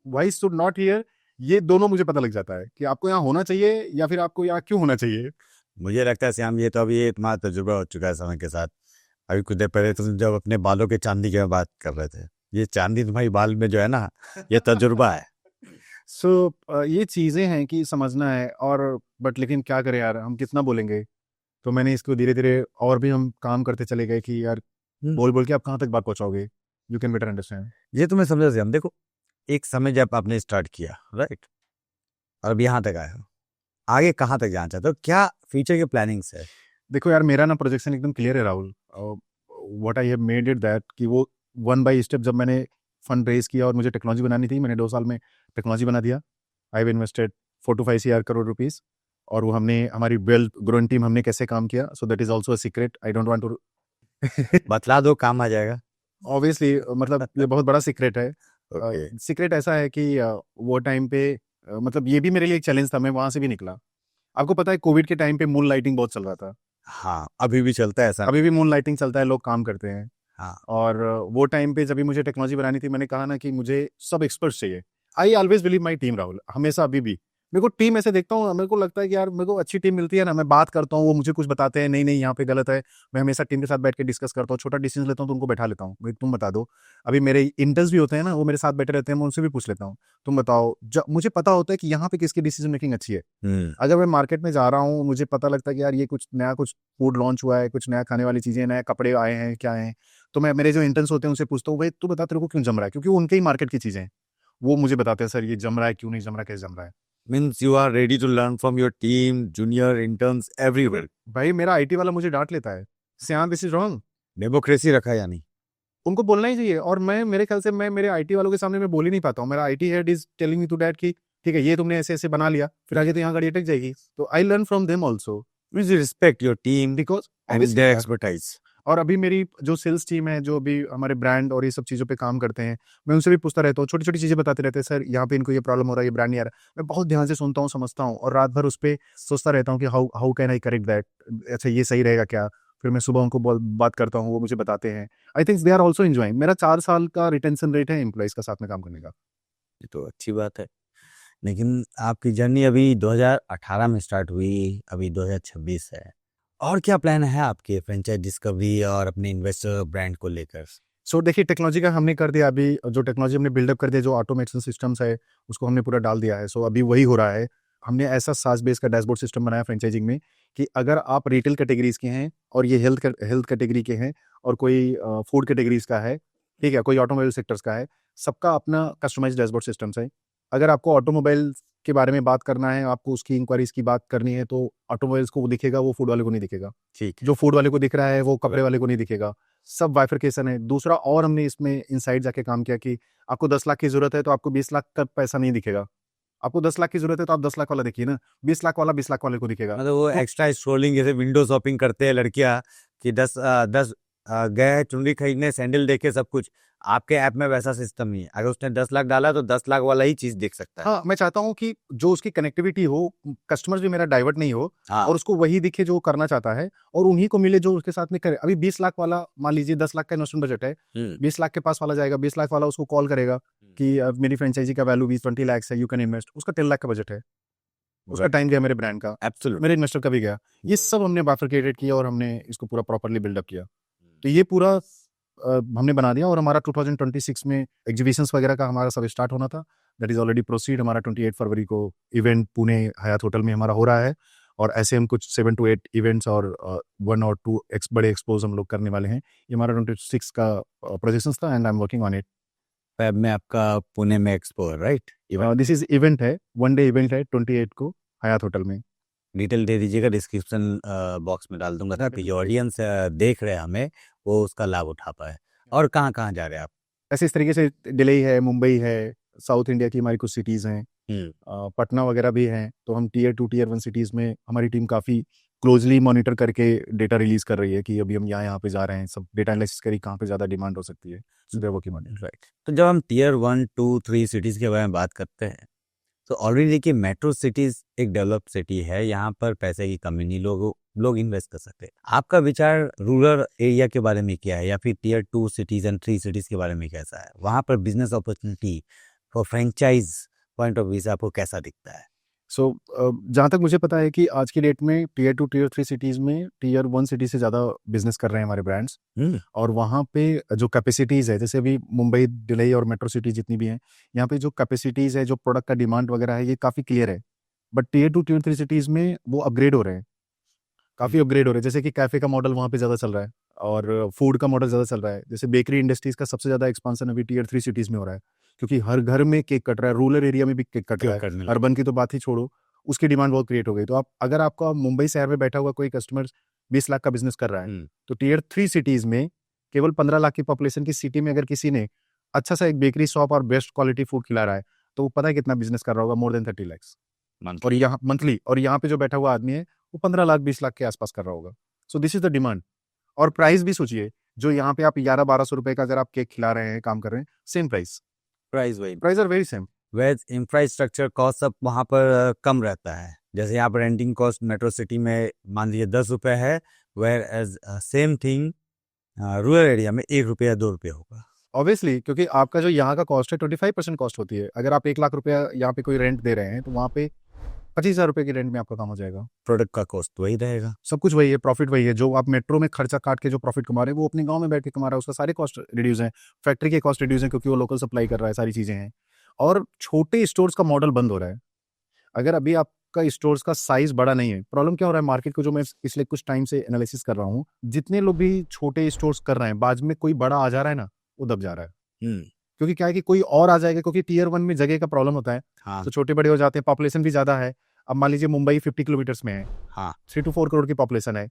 S1: why should not here, ये दोनों मुझे पता लग जाता है कि आपको यहाँ होना चाहिए या फिर आपको यहाँ क्यों होना चाहिए।
S2: मुझे लगता है श्याम, ये तो अभी ये तुम्हारा तजुर्बा हो चुका है समय के साथ। अभी कुछ देर पहले तुम जब अपने बालों के चांदी की बात कर रहे थे, ये चांदी तुम्हारी बाल में जो है ना, ये तजुर्बा है।
S1: ये चीज़ें हैं कि समझना है, और बट लेकिन क्या करें यार, हम कितना बोलेंगे। तो मैंने इसको धीरे-धीरे और भी हम काम करते चले गए कि यार बोल-बोल के आप कहाँ तक बात पहुँचाओगे? You can better understand.
S2: ये तुम्हें समझा श्याम। देखो, एक समय जब आपने स्टार्ट किया, राइट, और अब यहाँ तक आए हो, आगे कहाँ तक जाना चाहते हो? क्या फ्यूचर की प्लानिंग्स है?
S1: देखो यार, मेरा ना प्रोजेक्शन एकदम क्लियर है Rahul. What I have made it that कि वो वन बाय स्टेप, जब मैंने फंड रेज़ किया और मुझे टेक्नोलॉजी बनानी थी, मैंने 2 साल में टेक्नोलॉजी बना दिया। I have invested 4 to 5 CR crore rupees, और वो हमने हमारी वेल ग्रोइंग टीम हमने कैसे काम किया, so that is also a secret, I don't want to
S2: बतला दो, काम आ जाएगा।
S1: ऑब्वियसली, मतलब ये बहुत बड़ा सीक्रेट है।
S2: ओके।
S1: सीक्रेट ऐसा है कि वो टाइम पे मतलब ये भी मेरे लिए एक चैलेंज था, मैं वहाँ से भी निकला। आपको पता है कोविड के टाइम पे मून लाइटिंग बहुत चल रहा था।
S2: हाँ, अभी भी चलता है ऐसा?
S1: अभी भी मून लाइटिंग चलता है, लोग काम करते हैं।
S2: हाँ।
S1: और वो टाइम पे जब भी मुझे टेक्नोलॉजी बनानी थी, मैंने कहा ना कि मुझे सब एक्सपर्ट्स चाहिए। I always believe my team Rahul, हमेशा अभी भी मेरे को टीम ऐसे देखता हूँ, मेरे को लगता है कि यार मेरे को अच्छी टीम मिलती है ना, मैं बात करता हूँ, वो मुझे कुछ बताते हैं, नहीं नहीं यहाँ पे गलत है, मैं हमेशा टीम के साथ बैठ के डिस्कस करता हूँ, छोटा डिसीजन लेता हूँ तो उनको बैठा लेता हूँ, भाई तुम बता दो। अभी मेरे इंटर्न्स भी होते हैं ना, वो मेरे साथ बैठे रहते हैं, मैं उनसे भी पूछ लेता हूँ, तुम बताओ। जब मुझे पता होता है कि यहाँ पे किसकी डिसीजन मेकिंग अच्छी है। अगर मैं मार्केट में जा रहा हूँ, मुझे पता लगता है कि यार ये कुछ नया, कुछ फूड लॉन्च हुआ है, कुछ नया खाने वाली चीजें, नए कपड़े आए हैं, क्या है, तो मैं मेरे जो इंटर्न्स होते हैं उनसे पूछता हूँ, भाई तू बता तेरे को क्यों जम रहा है, क्योंकि वो उनके ही मार्केट की चीजें हैं। वो मुझे बताते हैं सर ये जम रहा है, क्यों नहीं जम रहा, कैसे जम रहा है।
S2: Means you are ready to learn from your team, junior interns, everywhere.
S1: भाई मेरा आईटी वाला मुझे डांट लेता है, Shyam this is wrong.
S2: Democracy रखा या नहीं?
S1: उनको बोलना ही चाहिए, और मैं मेरे ख्याल से मैं मेरे आईटी वालों के सामने मैं बोल ही नहीं पाता हूँ। मेरा IT head is telling me to that कि ठीक है ये तुमने ऐसे ऐसे बना लिया, फिर आगे तो यहाँ गाड़ी अटक जाएगी। तो I learn from them also,
S2: Means you respect your team
S1: because
S2: and their expertise.
S1: और अभी मेरी जो सेल्स टीम है, जो अभी हमारे ब्रांड और ये सब चीज़ों पे काम करते हैं, मैं उनसे भी पूछता रहता हूँ, छोटी छोटी चीज़ें बताते रहते हैं, सर यहाँ पे इनको ये प्रॉब्लम हो रहा है, ये ब्रांड नहीं आ रहा। मैं बहुत ध्यान से सुनता हूँ, समझता हूँ, और रात भर उस पर सोचता रहता हूँ कि how how can I correct that, अच्छा ये सही रहेगा क्या। फिर मैं सुबह उनको बात करता हूँ, वो मुझे बताते हैं। I think they are also enjoying. मेरा 4 साल का रिटेंशन रेट है एम्प्लॉइज का साथ में काम करने का।
S2: ये तो अच्छी बात है। लेकिन आपकी जर्नी अभी 2018 में स्टार्ट हुई, अभी 2026 है। और क्या प्लान है आपके फ्रेंचाइज डिस्कवरी और अपने इन्वेस्टर ब्रांड को लेकर?
S1: सो देखिए, टेक्नोलॉजी का हमने कर दिया। अभी जो टेक्नोलॉजी हमने बिल्डअप कर दिया, जो ऑटोमेशन सिस्टम्स है, उसको हमने पूरा डाल दिया है। सो अभी वही हो रहा है। हमने ऐसा सास बेस का डैशबोर्ड सिस्टम बनाया फ्रेंचाइजिंग में कि अगर आप रिटेल कैटेगरीज के हैं और ये हेल्थ कैटेगरी के हैं, और कोई फूड कैटेगरीज का है, ठीक है, कोई ऑटोमोबाइल सेक्टर्स का है, सबका अपना कस्टमाइज डैशबोर्ड सिस्टम्स है। अगर आपको ऑटोमोबाइल के बारे में बात करना है, आपको उसकी इंक्वायरीज की बात करनी है, तो ऑटोमोबाइल्स को वो दिखेगा, वो फूड वाले को नहीं दिखेगा।
S2: ठीक है।
S1: जो फूड वाले को दिख रहा है वो कपड़े वाले को नहीं दिखेगा। सब बाइफरकेशन है। दूसरा, और हमने इसमें इनसाइड जाके काम किया कि आपको 10 लाख की ज़रूरत है तो आपको 20 लाख का पैसा नहीं दिखेगा। आपको 10 लाख की ज़रूरत है तो आप 10 लाख वाला देखिए ना, 20 लाख वाला 20 लाख वाले को दिखेगा।
S2: मतलब वो
S1: तो
S2: एक्स्ट्रा स्ट्रोलिंग, जैसे विंडो शॉपिंग करते हैं लड़कियां कि 10 गए चुनरी खरीदने, सैंडल देखे, सब कुछ। आपके ऐप में वैसा सिस्टम नहीं है। अगर उसने 10 लाख डाला तो 10 लाख वाला ही चीज देख सकता है।
S1: हाँ, मैं चाहता हूँ कि जो उसकी कनेक्टिविटी हो, कस्टमर्स भी मेरा डाइवर्ट नहीं हो,
S2: हाँ।
S1: और उसको वही दिखे जो वो करना चाहता है, और उन्हीं को मिले जो उसके साथ में करे। अभी 20 लाख वाला, मान लीजिए 10 लाख का इन्वेस्टमेंट बजट है, 20 लाख के पास वाला जाएगा, 20 लाख वाला उसको कॉल करेगा कि मेरी फ्रेंचाइजी का वैल्यू 20-20 लाख है, यू कैन इन्वेस्ट। उसका 10 लाख का बजट है, उसका टाइम गया मेरे ब्रांड का,
S2: एब्सोल्यूट।
S1: मेरे इन्वेस्टर का भी गया। ये सब हमने बाइफरकेटेड किया और हमने इसको पूरा प्रॉपर्ली बिल्डअप किया। तो ये पूरा हमने बना दिया, और हमारा 2026 में एग्जीबिशंस वगैरह का हमारा सब स्टार्ट होना था। That is already proceed. हमारा 28 फरवरी को इवेंट पुणे हयात होटल में हमारा हो रहा है, और ऐसे हम कुछ 7 to 8 इवेंट्स और 1 or 2 बड़े एक्सपोज हम लोग करने वाले हैं। ये हमारा 26 का प्रोजेक्शंस था, and I am working on it.
S2: फैब में आपका पुणे में एक्सपो है, राइट?
S1: दिस इज इवेंट है, 1 डे इवेंट है 28 को हयात होटल में।
S2: डिटेल दे दीजिएगा, डिस्क्रिप्शन बॉक्स में डाल दूंगा ताकि जो ऑडियंस देख रहे हैं हमें, वो उसका लाभ उठा पाए। और कहाँ कहाँ जा रहे हैं आप?
S1: ऐसे इस तरीके से दिल्ली है, मुंबई है, साउथ इंडिया की हमारी कुछ सिटीज़ हैं, पटना वगैरह भी हैं। तो हम टियर 2 टियर 1 सिटीज़ में हमारी टीम काफ़ी क्लोजली मॉनिटर करके डेटा रिलीज कर रही है कि अभी हम यहाँ पे जा रहे हैं, सब डेटा एनालिसिस करी कहाँ पे ज़्यादा डिमांड हो सकती है, so they are working on it.
S2: Right. तो जब हम टियर 1, 2, 3 सिटीज़ के बारे में बात करते हैं, तो ऑलरेडी देखिए मेट्रो सिटीज़ एक डेवलप्ड सिटी है, यहाँ पर पैसे की कमी नहीं, लोग इन्वेस्ट कर सकते हैं। आपका विचार रूरल एरिया के बारे में क्या है, या फिर टियर 2 सिटीज़ एंड 3 सिटीज़ के बारे में कैसा है? वहाँ पर business opportunity for franchise point of view से आपको कैसा दिखता है?
S1: सो जहाँ तक मुझे पता है कि आज की डेट में टियर 2 टियर 3 सिटीज़ में टियर 1 सिटी से ज़्यादा बिजनेस कर रहे हैं हमारे ब्रांड्स। और वहाँ पे जो कैपेसिटीज़ है, जैसे अभी मुंबई, दिल्ली और मेट्रो सिटी जितनी भी हैं, यहाँ पे जो कैपेसिटीज़ है, जो प्रोडक्ट का डिमांड वगैरह है, ये काफ़ी क्लियर है। बट टियर 2 टियर 3 सिटीज़ में वो अपग्रेड हो रहे हैं, काफ़ी अपग्रेड हो रहे हैं। जैसे कि कैफ़े का मॉडल वहाँ पे ज़्यादा चल रहा है और फूड का मॉडल ज़्यादा चल रहा है। जैसे बेकरी इंडस्ट्रीज़ का सबसे ज़्यादा एक्सपांसन अभी टियर 3 सिटीज़ में हो रहा है, क्योंकि हर घर में केक कट रहा है, रूरल एरिया में भी केक कट रहा है, अर्बन की तो बात ही छोड़ो, उसकी डिमांड बहुत क्रिएट हो गई। तो आप अगर आपका मुंबई शहर में बैठा हुआ कोई कस्टमर 20 लाख का बिजनेस कर रहा है, तो टियर 3 सिटीज़ में केवल 15 लाख की पॉपुलेशन की सिटी में अगर किसी ने अच्छा सा एक बेकरी शॉप और बेस्ट क्वालिटी फूड खिला रहा है, तो वो पता है कितना बिजनेस कर रहा होगा? More than 30 lakhs. और यहाँ मंथली, और यहाँ पे जो बैठा हुआ आदमी है वो 15 लाख 20 लाख के आसपास कर रहा होगा। सो दिस इज द डिमांड। और प्राइस भी सोचिए, जो यहाँ पे आप 1100-1200 रुपए का अगर आप केक खिला रहे हैं, काम कर रहे हैं, same price price are very same.
S2: Wage infrastructure cost सब वहाँ पर कम रहता है। जैसे यहाँ पर रेंटिंग कॉस्ट मेट्रो सिटी में मान लीजिए 10 रुपये है, whereas same thing rural area में 1 रुपये या 2 रुपये होगा।
S1: ऑब्वियसली, क्योंकि आपका जो यहाँ का कॉस्ट है 25% कॉस्ट होती है। अगर आप 1 लाख रुपया यहाँ पे कोई रेंट दे रहे हैं, तो वहाँ पे 25,000 रुपए की रेंट में आपका काम हो जाएगा।
S2: प्रोडक्ट का कॉस्ट वही रहेगा,
S1: सब कुछ वही है, प्रॉफिट वही है। जो आप मेट्रो में खर्चा काट के जो प्रॉफिट कमा रहे हैं, वो अपने गांव में बैठ के कमा रहा है, उसका सारे कॉस्ट रिड्यूस है, फैक्ट्री के कॉस्ट रिड्यूस है, क्योंकि वो लोकल सप्लाई कर रहा है, सारी चीज़ें हैं। और छोटे स्टोर्स का मॉडल बंद हो रहा है। अगर अभी आपका स्टोर्स का साइज बड़ा नहीं है, प्रॉब्लम क्या हो रहा है मार्केट को, जो मैं पिछले कुछ टाइम से एनालिसिस कर रहा हूँ, जितने लोग भी छोटे स्टोर्स कर रहे हैं, बाद में कोई बड़ा आ जा रहा है ना, वो दब जा रहा है। क्योंकि क्या है कि कोई और आ जाएगा, क्योंकि टियर 1 में जगह का प्रॉब्लम होता है। तो छोटे बड़े हो जाते हैं, पॉपुलेशन भी ज्यादा है। अब मान लीजिए मुंबई 50 किलोमीटर्स में है, 3 to 4 करोड़ की पॉपुलेशन है,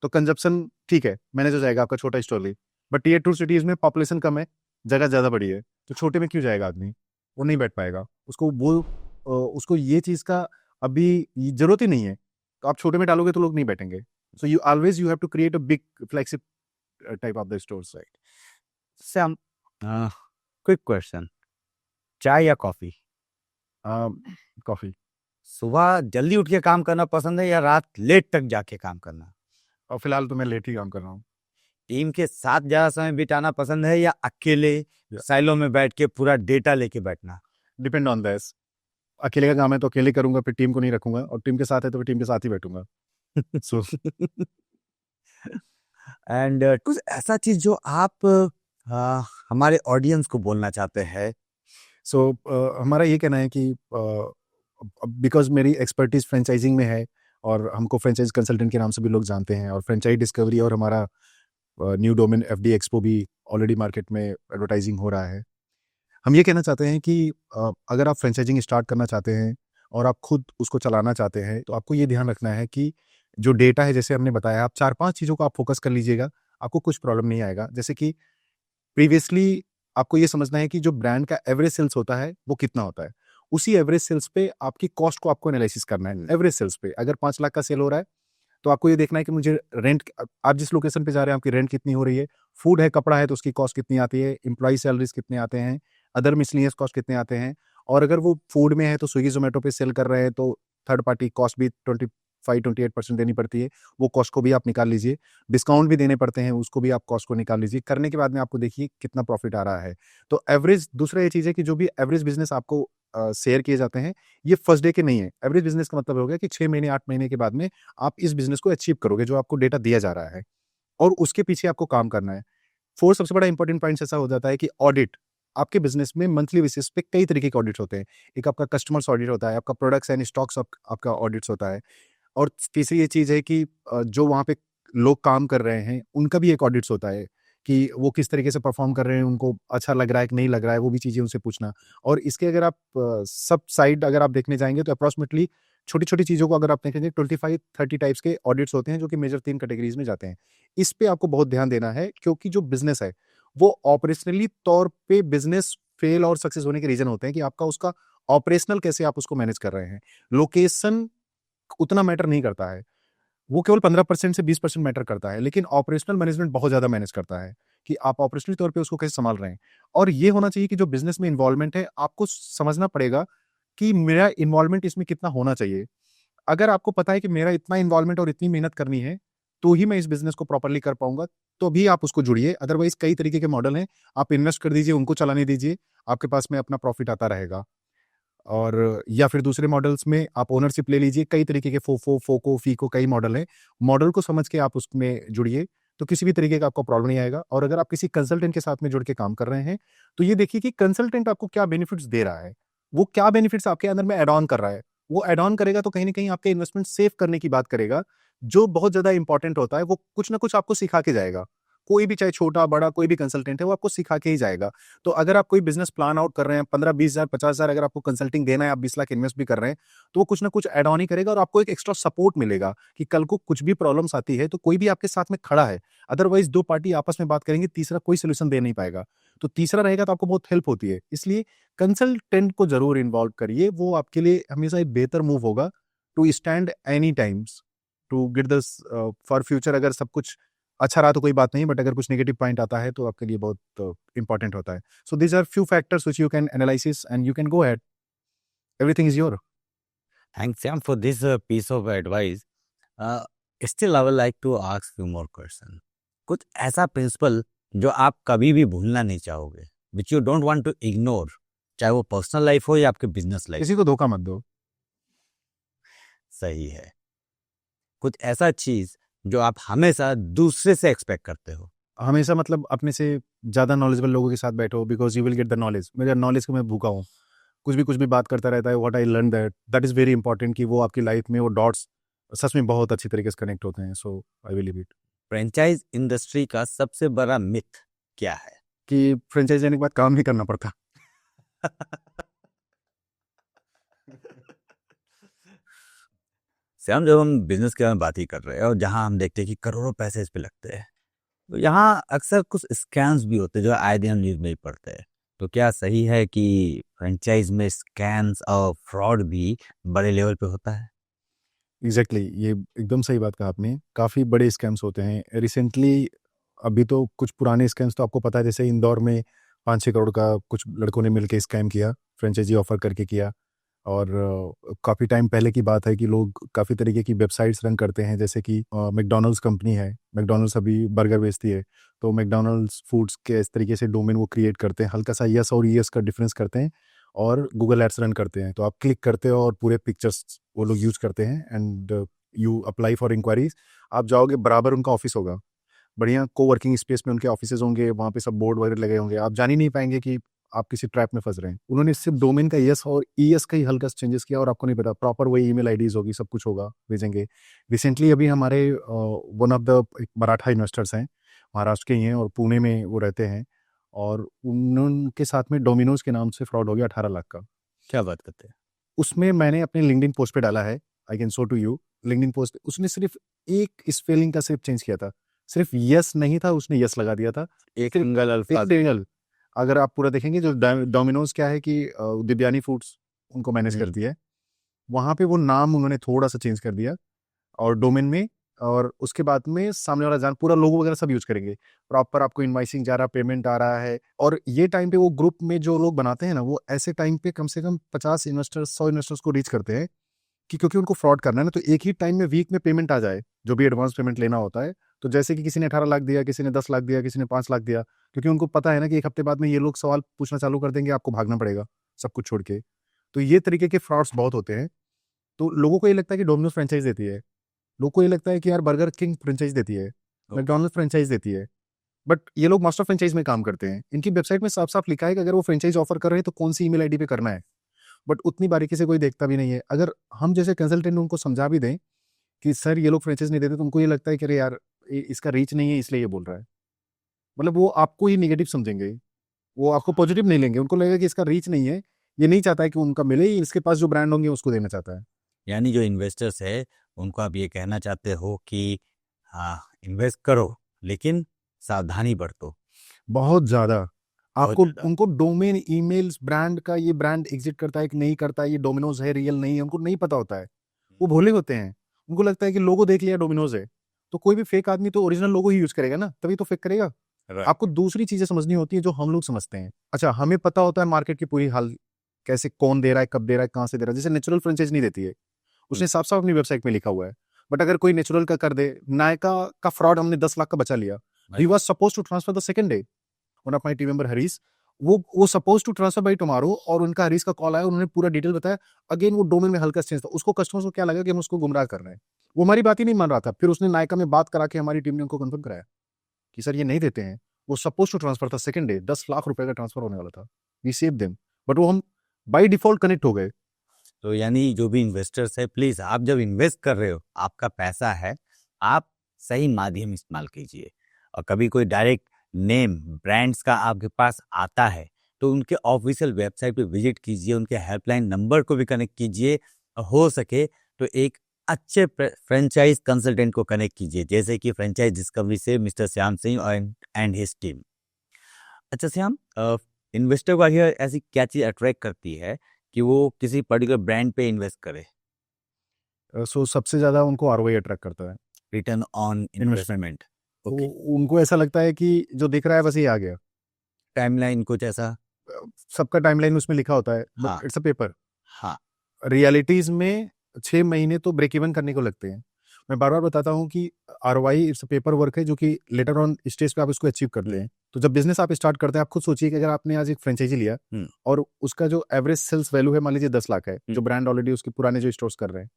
S1: तो कंजप्शन ठीक है, मैनेज हो जाएगा आपका छोटा स्टोर भी। बट टियर 2 सिटीज में पॉपुलेशन कम है, जगह ज्यादा बड़ी है, तो छोटे में क्यों जाएगा आदमी? वो नहीं बैठ पाएगा, उसको ये चीज का अभी जरूरत ही नहीं है। तो आप छोटे में डालोगे तो लोग नहीं बैठेंगे। So you have to create a big flexible type of the stores, right?
S2: Sam, quick question, चाय या कॉफी?
S1: कॉफी।
S2: सुबह जल्दी उठ के काम करना पसंद है या रात लेट तक जाके काम करना?
S1: और फिलहाल तो मैं लेट ही काम कर रहा हूँ।
S2: टीम के साथ ज्यादा समय बिताना पसंद है या अकेले साइलो में बैठ के पूरा डेटा लेके बैठना?
S1: Depend on this. अकेले का काम है तो अकेले करूंगा, फिर टीम को नहीं रखूंगा, और टीम के साथ है तो फिर टीम के साथ ही बैठूंगा। सो
S2: एंड कुछ ऐसा चीज जो आप हमारे ऑडियंस को बोलना चाहते हैं?
S1: सो हमारा ये कहना है कि बिकॉज मेरी एक्सपर्टीज फ्रेंचाइजिंग में है, और हमको फ्रेंचाइज कंसल्टेंट के नाम से भी लोग जानते हैं, और फ्रेंचाइज डिस्कवरी और हमारा न्यू डोमेन FD एक्सपो भी ऑलरेडी मार्केट में एडवर्टाइजिंग हो रहा है। हम ये कहना चाहते हैं कि अगर आप फ्रेंचाइजिंग स्टार्ट करना चाहते हैं और आप खुद उसको चलाना चाहते हैं, तो आपको ये ध्यान रखना है कि जो डेटा है, जैसे हमने बताया, आप 4-5 चीज़ों को आप फोकस कर लीजिएगा, आपको कुछ प्रॉब्लम नहीं आएगा। जैसे कि प्रीवियसली आपको ये समझना है कि जो ब्रांड का एवरेज सेल्स होता है वो कितना होता है। उसी एवरेज सेल्स पे आपकी कॉस्ट को आपको एनालिसिस करना है। एवरेज सेल्स पे अगर 5 लाख का सेल हो रहा है, तो आपको ये देखना है कि मुझे रेंट, आप जिस लोकेशन पे जा रहे हैं आपकी रेंट कितनी हो रही है, फूड है, कपड़ा है, तो उसकी कॉस्ट कितनी आती है, एम्प्लॉय सैलरीज कितने आते हैं, अदर मिसलिनियस कॉस्ट कितने आते हैं। और अगर वो फूड में है तो स्विगी जोमेटो पे सेल कर रहे हैं, तो थर्ड पार्टी कॉस्ट भी 25-28% देनी पड़ती है, वो कॉस्ट को भी आप निकाल लीजिए। डिस्काउंट भी देने पड़ते हैं, उसको भी आप कॉस्ट को निकाल लीजिए। करने के बाद में आपको देखिए कितना प्रॉफिट आ रहा है। तो एवरेज, दूसरा ये चीज़ है कि जो भी एवरेज बिजनेस आपको शेयर किए जाते हैं, ये फर्स्ट डे के नहीं है। एवरेज बिजनेस का मतलब हो गया कि 6 महीने 8 महीने के बाद में आप इस बिजनेस को अचीव करोगे, जो आपको डेटा दिया जा रहा है, और उसके पीछे आपको काम करना है। फोर्थ सबसे बड़ा इंपॉर्टेंट पॉइंट ऐसा हो जाता है कि ऑडिट। आपके बिजनेस में मंथली बेसिस पे कई तरीके के ऑडिट होते हैं। एक आपका कस्टमर्स ऑडिट होता है, आपका प्रोडक्ट्स एंड स्टॉक्स आपका ऑडिट्स होता है, और तीसरी ये चीज़ है कि जो वहाँ पे लोग काम कर रहे हैं उनका भी एक ऑडिट्स होता है, कि वो किस तरीके से परफॉर्म कर रहे हैं, उनको अच्छा लग रहा है कि नहीं लग रहा है, वो भी चीज़ें उनसे पूछना। और इसके अगर आप सब साइड अगर आप देखने जाएंगे, तो अप्रॉक्सीमेटली छोटी-छोटी चीज़ों को अगर आप देखेंगे, 25-30 टाइप्स के ऑडिट्स होते हैं, जो कि मेजर 3 कैटेगरीज में जाते हैं। इस पे आपको बहुत ध्यान देना है, क्योंकि जो बिज़नेस है, वो ऑपरेशनली तौर पे बिज़नेस फेल और सक्सेस होने के रीज़न होते हैं कि आपका उसका ऑपरेशनल कैसे आप उसको मैनेज कर रहे हैं। लोकेशन उतना मैटर नहीं करता है। वो केवल 15% से 20% मैटर करता है, लेकिन ऑपरेशनल मैनेजमेंट बहुत ज़्यादा मैनेज करता है कि आप ऑपरेशनल तौर पे उसको कैसे संभाल रहे हैं। और ये होना चाहिए कि जो बिज़नेस में इन्वॉल्वमेंट है, आपको समझना पड़ेगा कि मेरा इन्वॉल्वमेंट इसमें कितना होना चाहिए। अगर आपको पता है कि मेरा इतना इन्वॉल्वमेंट और इतनी मेहनत करनी है, तो ही मैं इस बिज़नेस को प्रॉपर्ली कर पाऊँगा, तो भी आप उसको जुड़िए। अदरवाइज़ कई तरीके के मॉडल हैं, आप इन्वेस्ट कर दीजिए, उनको चलाने दीजिए, आपके पास में अपना प्रॉफ़िट आता रहेगा। और या फिर दूसरे मॉडल्स में आप ओनरशिप ले लीजिए, कई तरीके के फोफो, फोको, फीको कई मॉडल हैं। मॉडल को समझ के आप उसमें जुड़िए, तो किसी भी तरीके का आपको प्रॉब्लम नहीं आएगा। और अगर आप किसी कंसल्टेंट के साथ में जुड़ के काम कर रहे हैं, तो ये देखिए कि कंसल्टेंट आपको क्या बेनिफिट्स दे रहा है। वो क्या बेनिफिट्स आपके अंदर में ऐड ऑन कर रहा है। वो ऐड ऑन करेगा तो कहीं न कहीं आपके इन्वेस्टमेंट सेव करने की बात करेगा, जो बहुत ज़्यादा इम्पोर्टेंट होता है। वो कुछ ना कुछ आपको सिखा के जाएगा। कोई भी चाहे छोटा, बड़ा कोई भी कंसल्टेंट है, वो आपको सिखा के ही जाएगा। तो अगर आप कोई बिज़नेस प्लान आउट कर रहे हैं, 15, 20,000, 50,000 अगर आपको कंसल्टिंग देना है, आप 20 लाख इन्वेस्ट भी कर रहे हैं, तो वो कुछ ना कुछ ऐड ऑन ही करेगा और आपको एक एक्स्ट्रा सपोर्ट मिलेगा कि कल को कुछ भी प्रॉब्लम्स आती है, तो कोई भी आपके साथ में खड़ा है। अदरवाइज़ 2 पार्टी आपस में बात करेंगे, तीसरा कोई सॉल्यूशन दे नहीं पाएगा। तो तीसरा रहेगा तो आपको बहुत हेल्प होती है। इसलिए कंसल्टेंट को ज़रूर इन्वॉल्व करिए, वो आपके लिए हमेशा एक बेहतर मूव होगा to stand any times to get this for future. अगर सब कुछ अच्छा रहा तो कोई बात नहीं, बट अगर कुछ नेगेटिव पॉइंट आता है तो आपके लिए बहुत इंपॉर्टेंट होता है। So these are few factors which you can analysis and you can go ahead. Everything is your.
S2: Thanks, Sam, for this piece of advice. Uh, Still, I would like to ask few more questions. कुछ ऐसा principal जो आप कभी भी भूलना नहीं चाहोगे, which you don't want to ignore, चाहे वो पर्सनल लाइफ हो या आपके बिजनेस लाइफ।
S1: किसी को धोखा मत दो।
S2: सही है। कुछ ऐसा चीज जो आप हमेशा दूसरे से एक्सपेक्ट करते हो।
S1: हमेशा मतलब अपने से ज़्यादा नॉलेजेबल लोगों के साथ बैठो, because you will get the knowledge. मेरा नॉलेज को मैं भूखा हूँ। कुछ भी बात करता रहता है। What I learn that is very important कि वो आपकी लाइफ में वो डॉट्स सच में बहुत अच्छी तरीके से कनेक्ट होते हैं। So I believe it
S2: franchise industry का सबसे बड़ा मिथ क्या है?
S1: कि फ्रेंचाइज़ी लेने के बाद काम नहीं करना पड़ता।
S2: श्याम, जब हम बिजनेस के बारे में बात ही कर रहे हैं और जहां हम देखते हैं कि करोड़ों पैसे इस पे लगते हैं, तो यहाँ अक्सर कुछ स्कैम्स भी होते हैं जो आए दिन हम न्यूज में ही पढ़ते हैं। तो क्या सही है कि फ्रेंचाइज में स्कैम्स और फ्रॉड भी बड़े लेवल पे होता है?
S1: एग्जैक्टली ये एकदम सही बात कहा आपने। काफ़ी बड़े स्कैम्स होते हैं रिसेंटली। अभी तो कुछ पुराने स्कैम्स तो आपको पता है, जैसे इंदौर में 5-6 करोड़ का कुछ लड़कों ने मिलके स्कैम किया, फ्रेंचाइजी ऑफर करके किया। और काफ़ी टाइम पहले की बात है कि लोग काफ़ी तरीके की वेबसाइट्स रन करते हैं, जैसे कि मैकडॉनल्ड्स कंपनी है। मैकडॉनल्ड्स अभी बर्गर बेचती है, तो मैकडॉनल्ड्स फूड्स के इस तरीके से डोमेन वो क्रिएट करते हैं, हल्का सा यस और यस का डिफरेंस करते हैं और गूगल एड्स रन करते हैं। तो आप क्लिक करते हो और पूरे पिक्चर्स वो लोग यूज़ करते हैं and you apply for inquiries. आप जाओगे, बराबर उनका ऑफिस होगा, बढ़िया कोवर्किंग स्पेस में उनके ऑफिसेज होंगे, वहाँ पे सब बोर्ड वगैरह लगे होंगे, आप जान ही नहीं पाएंगे कि आप किसी ट्रैप में फंस रहे हैं। उन्होंने सिर्फ डोमेन का यस और ईएस का ही हल्का चेंजेस किया और आपको नहीं पता, प्रॉपर वही ईमेल आईडीज होगी, सब कुछ होगा, भेजेंगे। रिसेंटली अभी हमारे one of the Maratha investors हैं, महाराष्ट्र के ही हैं और पुणे में वो रहते हैं, और उनके साथ में डोमिनोज के नाम से फ्रॉड हो गया 18 लाख का।
S2: क्या बात करते हैं?
S1: उसमें मैंने अपने लिंक्डइन पोस्ट पे डाला है, I can show to you. LinkedIn post उसने सिर्फ एक स्पेलिंग का सिर्फ चेंज किया था, सिर्फ यस नहीं था, उसने यस लगा दिया था।
S2: एक
S1: सिर्फ
S2: सिंगल
S1: एक
S2: अल्फाज।
S1: सिंगल। अगर आप पूरा देखेंगे, जो डोमिनोज क्या है कि दिव्यानी फूड्स उनको मैनेज करती है, वहाँ पे वो नाम उन्होंने थोड़ा सा चेंज कर दिया और डोमेन में। और उसके बाद में सामने वाला जान पूरा लोगो वगैरह सब यूज करेंगे, प्रॉपर आपको इनवाइसिंग जा रहा, पेमेंट आ रहा है। और ये टाइम पे वो ग्रुप में जो लोग बनाते हैं ना, वो ऐसे टाइम पे कम से कम 50 इन्वेस्टर्स, 100 इन्वेस्टर्स को रीच करते हैं कि क्योंकि उनको फ्रॉड करना है ना, तो एक ही टाइम में वीक में पेमेंट आ जाए, जो भी एडवांस पेमेंट लेना होता है। तो जैसे कि किसी ने 18 लाख दिया, किसी ने 10 लाख दिया, किसी ने 5 लाख दिया, क्योंकि उनको पता है ना कि एक हफ्ते बाद में ये लोग सवाल पूछना चालू कर देंगे, आपको भागना पड़ेगा सब कुछ छोड़ के। तो ये तरीके के फ्रॉड्स बहुत होते हैं। तो लोगों को ये लगता है कि डोमिनोज फ्रेंचाइज देती है, लोगों को ये लगता है कि यार बर्गर किंग फ्रेंचाइज देती है, मैकडॉनल्ड्स फ्रेंचाइज देती है, बट ये लोग मास्टर फ्रेंचाइज में काम करते हैं। इनकी वेबसाइट में साफ साफ लिखा है कि अगर वो फ्रेंचाइज ऑफर कर रहे हैं तो कौन सी ईमेल आईडी पे करना है, बट उतनी बारीकी से कोई देखता भी नहीं है। अगर हम जैसे कंसल्टेंट उनको समझा भी दें कि सर ये लोग फ्रेंचाइज नहीं देते, तो उनको ये लगता है कि अरे यार इसका रीच नहीं है इसलिए ये बोल रहा है। मतलब वो आपको ही निगेटिव समझेंगे, वो आपको पॉजिटिव नहीं लेंगे। उनको लगेगा कि इसका रीच नहीं है, ये नहीं चाहता है कि उनका मिले, इसके पास जो ब्रांड होंगे उसको देना चाहता है।
S2: यानी जो इन्वेस्टर्स है उनको आप ये कहना चाहते हो कि हाँ, इन्वेस्ट करो लेकिन सावधानी बरतो।
S1: बहुत ज्यादा।
S2: बहुत
S1: आपको
S2: ज्यादा।
S1: उनको डोमेन, ईमेल्स, ब्रांड का, ये ब्रांड एग्जिट करता है कि नहीं करता है, ये डोमिनोज है रियल नहीं है, उनको नहीं पता होता है। वो भोले होते हैं, उनको लगता है कि लोगो देख लिया डोमिनोज है, तो कोई भी फेक आदमी तो ओरिजिनल लोगो ही यूज करेगा ना, तभी तो फेक करेगा। आपको दूसरी चीजें समझनी होती है जो हम लोग समझते हैं। अच्छा, हमें पता होता है मार्केट की पूरी हाल, कैसे कौन दे रहा है, कब दे रहा है, कहाँ से दे रहा है। जैसे नेचुरल फ्रेंचाइज नहीं देती है, उसने साफ साफ अपनी वेबसाइट में लिखा हुआ है। बट अगर कोई नेचुरल का कर दे, नायका का फ्रॉड हमने 10 लाख का बचा लिया, he was suppose to transfer the second day, one of my team member Harish, वो suppose to transfer by tomorrow, और उनका हरीश का कॉल आया, उन्होंने पूरा डिटेल बताया। अगेन वो डोमेन में हल्का चेंज था, उसको कस्टमर्स को क्या लगा कि हम उसको गुमराह कर रहे हैं, वो हमारी बात ही नहीं मान रहा था। फिर उसने नायका में बात करा के हमारी टीम ने उनको कंफर्म कराया कि सर ये नहीं देते हैं। वो सपोज टू ट्रांसफर था सेकंड डे, 10 लाख रुपए का ट्रांसफर होने वाला था, वी सेव देम, बट वो हम बाय डिफॉल्ट कनेक्ट हो गए।
S2: तो यानी जो भी इन्वेस्टर्स है, प्लीज आप जब इन्वेस्ट कर रहे हो, आपका पैसा है, आप सही माध्यम इस्तेमाल कीजिए। और कभी कोई डायरेक्ट नेम ब्रांड्स का आपके पास आता है तो उनके ऑफिशियल वेबसाइट पे विजिट कीजिए, उनके हेल्पलाइन नंबर को भी कनेक्ट कीजिए, और हो सके तो एक अच्छे फ्रेंचाइज कंसल्टेंट को कनेक्ट कीजिए, जैसे कि फ्रेंचाइज डिस्कवरी से mister Shyam Singh and his team. अच्छा श्याम, इन्वेस्टर को आखिर ऐसी क्या चीज अट्रैक्ट करती है कि वो किसी पर्टिकुलर ब्रांड पे इन्वेस्ट करे?
S1: सो सबसे ज्यादा उनको आरओआई अट्रैक्ट करता है,
S2: रिटर्न ऑन इन्वेस्टमेंट। ओके,
S1: उनको ऐसा लगता है कि जो दिख रहा है बस ये आ गया।
S2: टाइमलाइन कुछ ऐसा?
S1: सबका टाइमलाइन उसमें लिखा होता है,
S2: हाँ।
S1: But it's a paper.
S2: हाँ।
S1: रियलिटीज में 6 महीने तो ब्रेक इवन करने को लगते हैं। मैं बार बार बताता हूँ कि आरओआई इट्स पेपर वर्क है, जो कि लेटर ऑन स्टेज पे आप इसको अचीव करते हैं। तो जब बिजनेस आप स्टार्ट करते हैं, आप खुद सोचिए कि अगर आपने आज एक फ्रेंचाइजी लिया और उसका जो एवरेज सेल्स वैल्यू है मान लीजिए 10 लाख है, जो ब्रांड ऑलरेडी उसके पुराने जो स्टोर्स कर रहे हैं,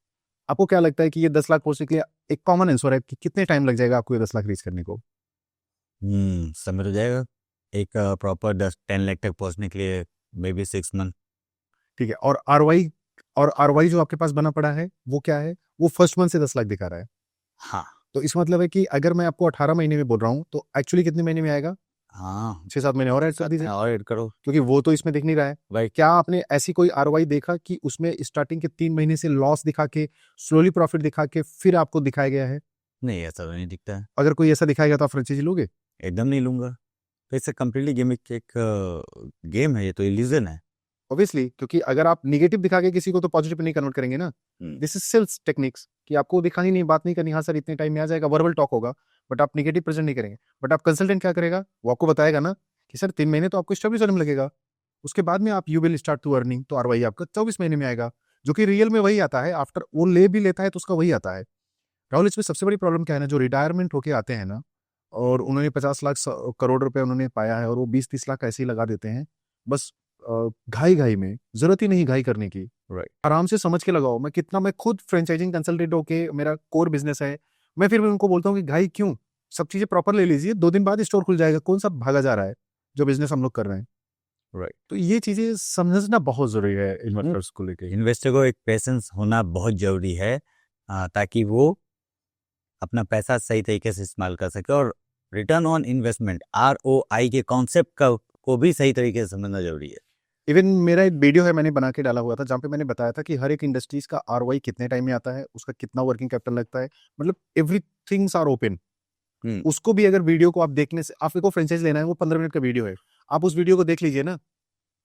S1: आपको क्या लगता है कि ये 10 लाख पहुंचने के लिए, एक कॉमन आंसर है कि कितने टाइम लग जाएगा आपको ये 10 लाख रीच करने को?
S2: समय तो जाएगा, एक प्रॉपर 10-10 लाख तक पहुंचने के लिए मे बी 6 मंथ।
S1: ठीक है, और आरओआई जो आपके पास बना पड़ा है वो क्या है? वो फर्स्ट मंथ से 10 लाख दिखा रहा है।
S2: हाँ।
S1: तो इस मतलब है कि अगर मैं आपको 18 महीने में बोल रहा हूँ तो एक्चुअली कितने महीने में आएगा?
S2: हाँ,
S1: 6-7 महीने और ऐड कर दीजिए,
S2: और ऐड करो।
S1: क्योंकि वो तो इसमें दिख नहीं रहा है।
S2: भाई,
S1: क्या आपने ऐसी कोई आरओआई देखा कि उसमें स्टार्टिंग के 3 महीने से लॉस दिखा के, स्लोली प्रॉफिट दिखा के फिर आपको दिखाया गया है?
S2: नहीं ऐसा तो नहीं दिखता है।
S1: अगर कोई ऐसा दिखाएगा तो आप फ्रेंचाइजी लोगे?
S2: एकदम नहीं लूंगा। तो इससे कम्प्लीटली गेमिक एक गेम है, ये तो इल्यूजन है।
S1: ऑब्वियसली, क्योंकि अगर आप निगेटिव दिखा के किसी को तो पॉजिटिव नहीं कन्वर्ट करेंगे ना। दिस इज सेल्स टेक्निक्स, कि आपको दिखानी नहीं, बात नहीं करनी, हाँ सर इतने टाइम में आ जाएगा, वर्बल टॉक होगा, बट आप निगेटिव प्रेजेंट नहीं करेंगे। बट आप कंसल्टेंट क्या करेगा, वो आपको बताएगा ना कि सर 3 महीने तो आपको स्टेब्लिश होने में लगेगा, उसके बाद में आप you will start to earning, तो आरओआई आपका 24 महीने में आएगा, जो कि रियल में वही आता है। आफ्टर वो ले भी लेता है तो उसका वही आता है। राहुल, इसमें सबसे बड़ी प्रॉब्लम क्या है ना, जो रिटायरमेंट होके आते हैं ना, और उन्होंने 50 लाख करोड़ रुपए उन्होंने पाया है, और वो 20-30 लाख ऐसे ही लगा देते हैं, बस घाई घाई में। जरूरत ही नहीं घाई करने की,
S2: राइट।
S1: आराम से समझ के लगाओ। मैं खुद फ्रेंचाइजिंग कंसल्टेंट होके, मेरा कोर बिजनेस है, मैं फिर भी उनको बोलता हूँ कि घाई क्यों, सब चीजें प्रॉपर ले लीजिए, 2 दिन बाद स्टोर खुल जाएगा, कौन सा भागा जा रहा है जो बिजनेस हम लोग कर रहे हैं।
S2: राइट।
S1: तो ये चीजें समझना बहुत जरूरी है इन्वेस्टर्स को लेके।
S2: इन्वेस्टर को एक पेशेंस होना बहुत जरूरी है, ताकि वो अपना पैसा सही तरीके से इस्तेमाल कर सके, और रिटर्न ऑन इन्वेस्टमेंट ROI के कॉन्सेप्ट का को भी सही तरीके से समझना जरूरी है।
S1: इवन मेरा एक वीडियो है, मैंने बना के डाला हुआ था, जहाँ पे मैंने बताया था कि हर एक इंडस्ट्रीज का आरओआई कितने टाइम में आता है, उसका कितना वर्किंग कैपिटल लगता है, मतलब एवरीथिंग्स आर ओपन। उसको भी अगर वीडियो को आप देखने से, आपको फ्रेंचाइज लेना है, वो 15 मिनट का वीडियो है, आप उस वीडियो को देख लीजिए ना,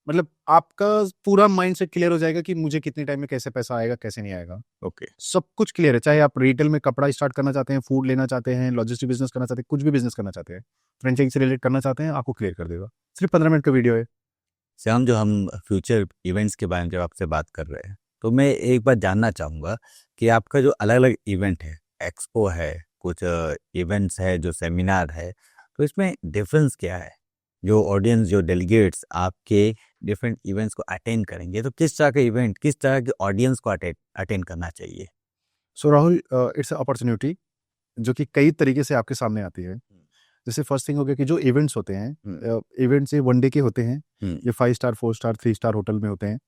S1: मतलब आपका पूरा माइंडसेट क्लियर हो जाएगा कि मुझे कितने टाइम में कैसे पैसा आएगा, कैसे नहीं आएगा।
S2: ओके।
S1: सब कुछ क्लियर है, चाहे आप रिटेल में कपड़ा स्टार्ट करना चाहते हैं, फूड लेना चाहते हैं, लॉजिस्टिक बिजनेस करना चाहते हैं, कुछ भी बिजनेस करना चाहते हैं, फ्रेंचाइज से रिलेट करना चाहते हैं, आपको क्लियर कर देगा। सिर्फ 15 मिनट का वीडियो है।
S2: श्याम, जो हम फ्यूचर इवेंट्स के बारे में जब आपसे बात कर रहे हैं, तो मैं एक बात जानना चाहूँगा कि आपका जो अलग अलग इवेंट है, एक्सपो है, कुछ इवेंट्स है, जो सेमिनार है, तो इसमें डिफरेंस क्या है? जो ऑडियंस, जो डेलीगेट्स आपके डिफरेंट इवेंट्स को अटेंड करेंगे, तो किस तरह के इवेंट, किस तरह के ऑडियंस को अटेंड करना चाहिए?
S1: सो राहुल, इट्स अपॉर्चुनिटी जो कि कई तरीके से आपके सामने आती है। जैसे फर्स्ट थिंग हो गया कि जो इवेंट्स होते हैं, इवेंट्स ये 1 डे के होते हैं, ये 5 स्टार 4 स्टार 3 स्टार होटल में होते हैं,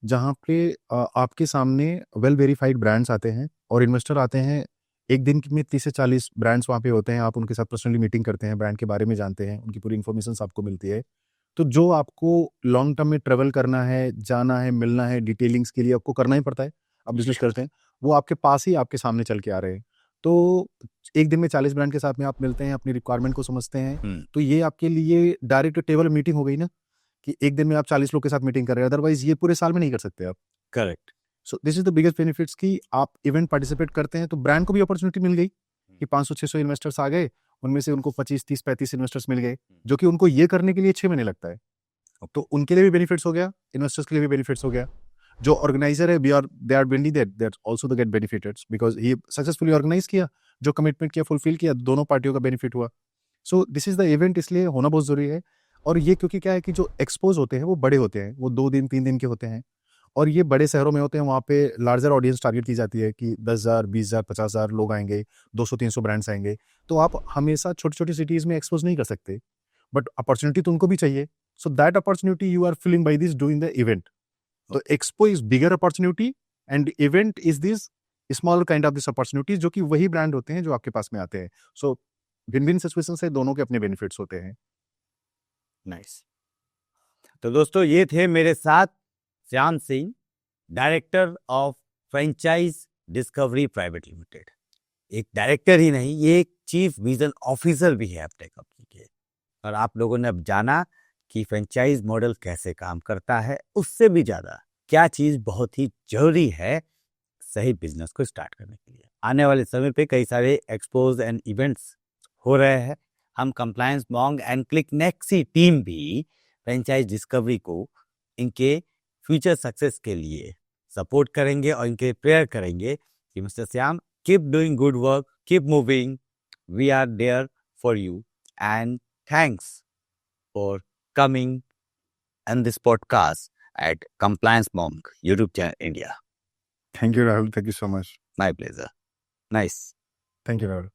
S1: जहाँ पे आपके सामने वेल वेरीफाइड ब्रांड्स आते हैं और इन्वेस्टर आते हैं। एक दिन में 30 से 40 ब्रांड्स वहाँ पे होते हैं, आप उनके साथ पर्सनली मीटिंग करते हैं, ब्रांड के बारे में जानते हैं, उनकी पूरी इन्फॉर्मेशन आपको मिलती है। तो जो आपको लॉन्ग टर्म में ट्रेवल करना है, जाना है, मिलना है, डिटेलिंग्स के लिए आपको करना ही पड़ता है, आप बिजनेस करते हैं, वो आपके पास ही आपके सामने चल के आ रहे हैं। तो एक दिन में 40 ब्रांड के साथ में आप मिलते हैं, अपनी रिक्वायरमेंट को समझते हैं, तो ये आपके लिए डायरेक्ट टेबल मीटिंग हो गई ना, कि एक दिन में आप 40 लोग के साथ मीटिंग कर रहे हैं, अदरवाइज ये पूरे साल में नहीं कर सकते आप।
S2: Correct.
S1: So this is the biggest benefits कि आप इवेंट पार्टिसिपेट करते हैं तो ब्रांड को भी अपॉर्चुनिटी मिल गई कि 500-600 इन्वेस्टर्स आ गए, उनमें से उनको 25-30-35 इन्वेस्टर्स मिल गए, जो कि उनको ये करने के लिए 6 महीने लगता है। तो उनके लिए भी बेनिफिट्स हो गया, इन्वेस्टर्स के लिए भी बेनिफिट्स हो गया। जो ऑर्गेनाइजर है, दे आर बेनली they are also the get benefited because he successfully organize किया, जो कमिटमेंट किया फुलफिल किया, दोनों पार्टियों का बेनिफिट हुआ। सो दिस इज द इवेंट, इसलिए होना बहुत जरूरी है। और ये क्योंकि क्या है कि जो एक्सपोज होते हैं वो बड़े होते हैं, वो 2 दिन 3 दिन के होते हैं, और ये बड़े शहरों में होते हैं, वहाँ पे लार्जर ऑडियंस टारगेट की जाती है कि 10,000 20,000 50,000 लोग आएंगे, 200-300 ब्रांड्स आएंगे। तो आप हमेशा छोटी छोटी सिटीज में एक्सपोज नहीं कर सकते, बट अपॉर्चुनिटी तो उनको भी चाहिए। So that opportunity you are filling by this doing the event. तो expo is bigger opportunity and event is this small kind of this opportunities, जो कि वही ब्रांड होते हैं जो आपके पास में आते हैं। सो विन विन सिचुएशन से दोनों के अपने बेनिफिट्स होते हैं।
S2: नाइस। तो दोस्तों, ये थे मेरे साथ Shyam Singh, director of franchise discovery private limited. एक डायरेक्टर ही नहीं, ये एक चीफ विजन ऑफिसर भी है अपने कंपनी के। और आप लोगों ने अब जाना कि फ्रेंचाइज मॉडल कैसे काम करता है, उससे भी ज़्यादा क्या चीज़ बहुत ही जरूरी है सही बिजनेस को स्टार्ट करने के लिए। आने वाले समय पे कई सारे एक्सपोज एंड इवेंट्स हो रहे हैं। हम कंप्लायंस मॉन्ग एंड क्लिक नेक्सी टीम भी फ्रेंचाइज डिस्कवरी को इनके फ्यूचर सक्सेस के लिए सपोर्ट करेंगे और इनके प्रेयर करेंगे कि mister Shyam, keep doing good work, keep moving, we are there for you, and thanks for coming in this podcast at Compliance Monk YouTube channel India.
S1: Thank you Rahul, thank you so much.
S2: My pleasure. Nice.
S1: Thank you Rahul.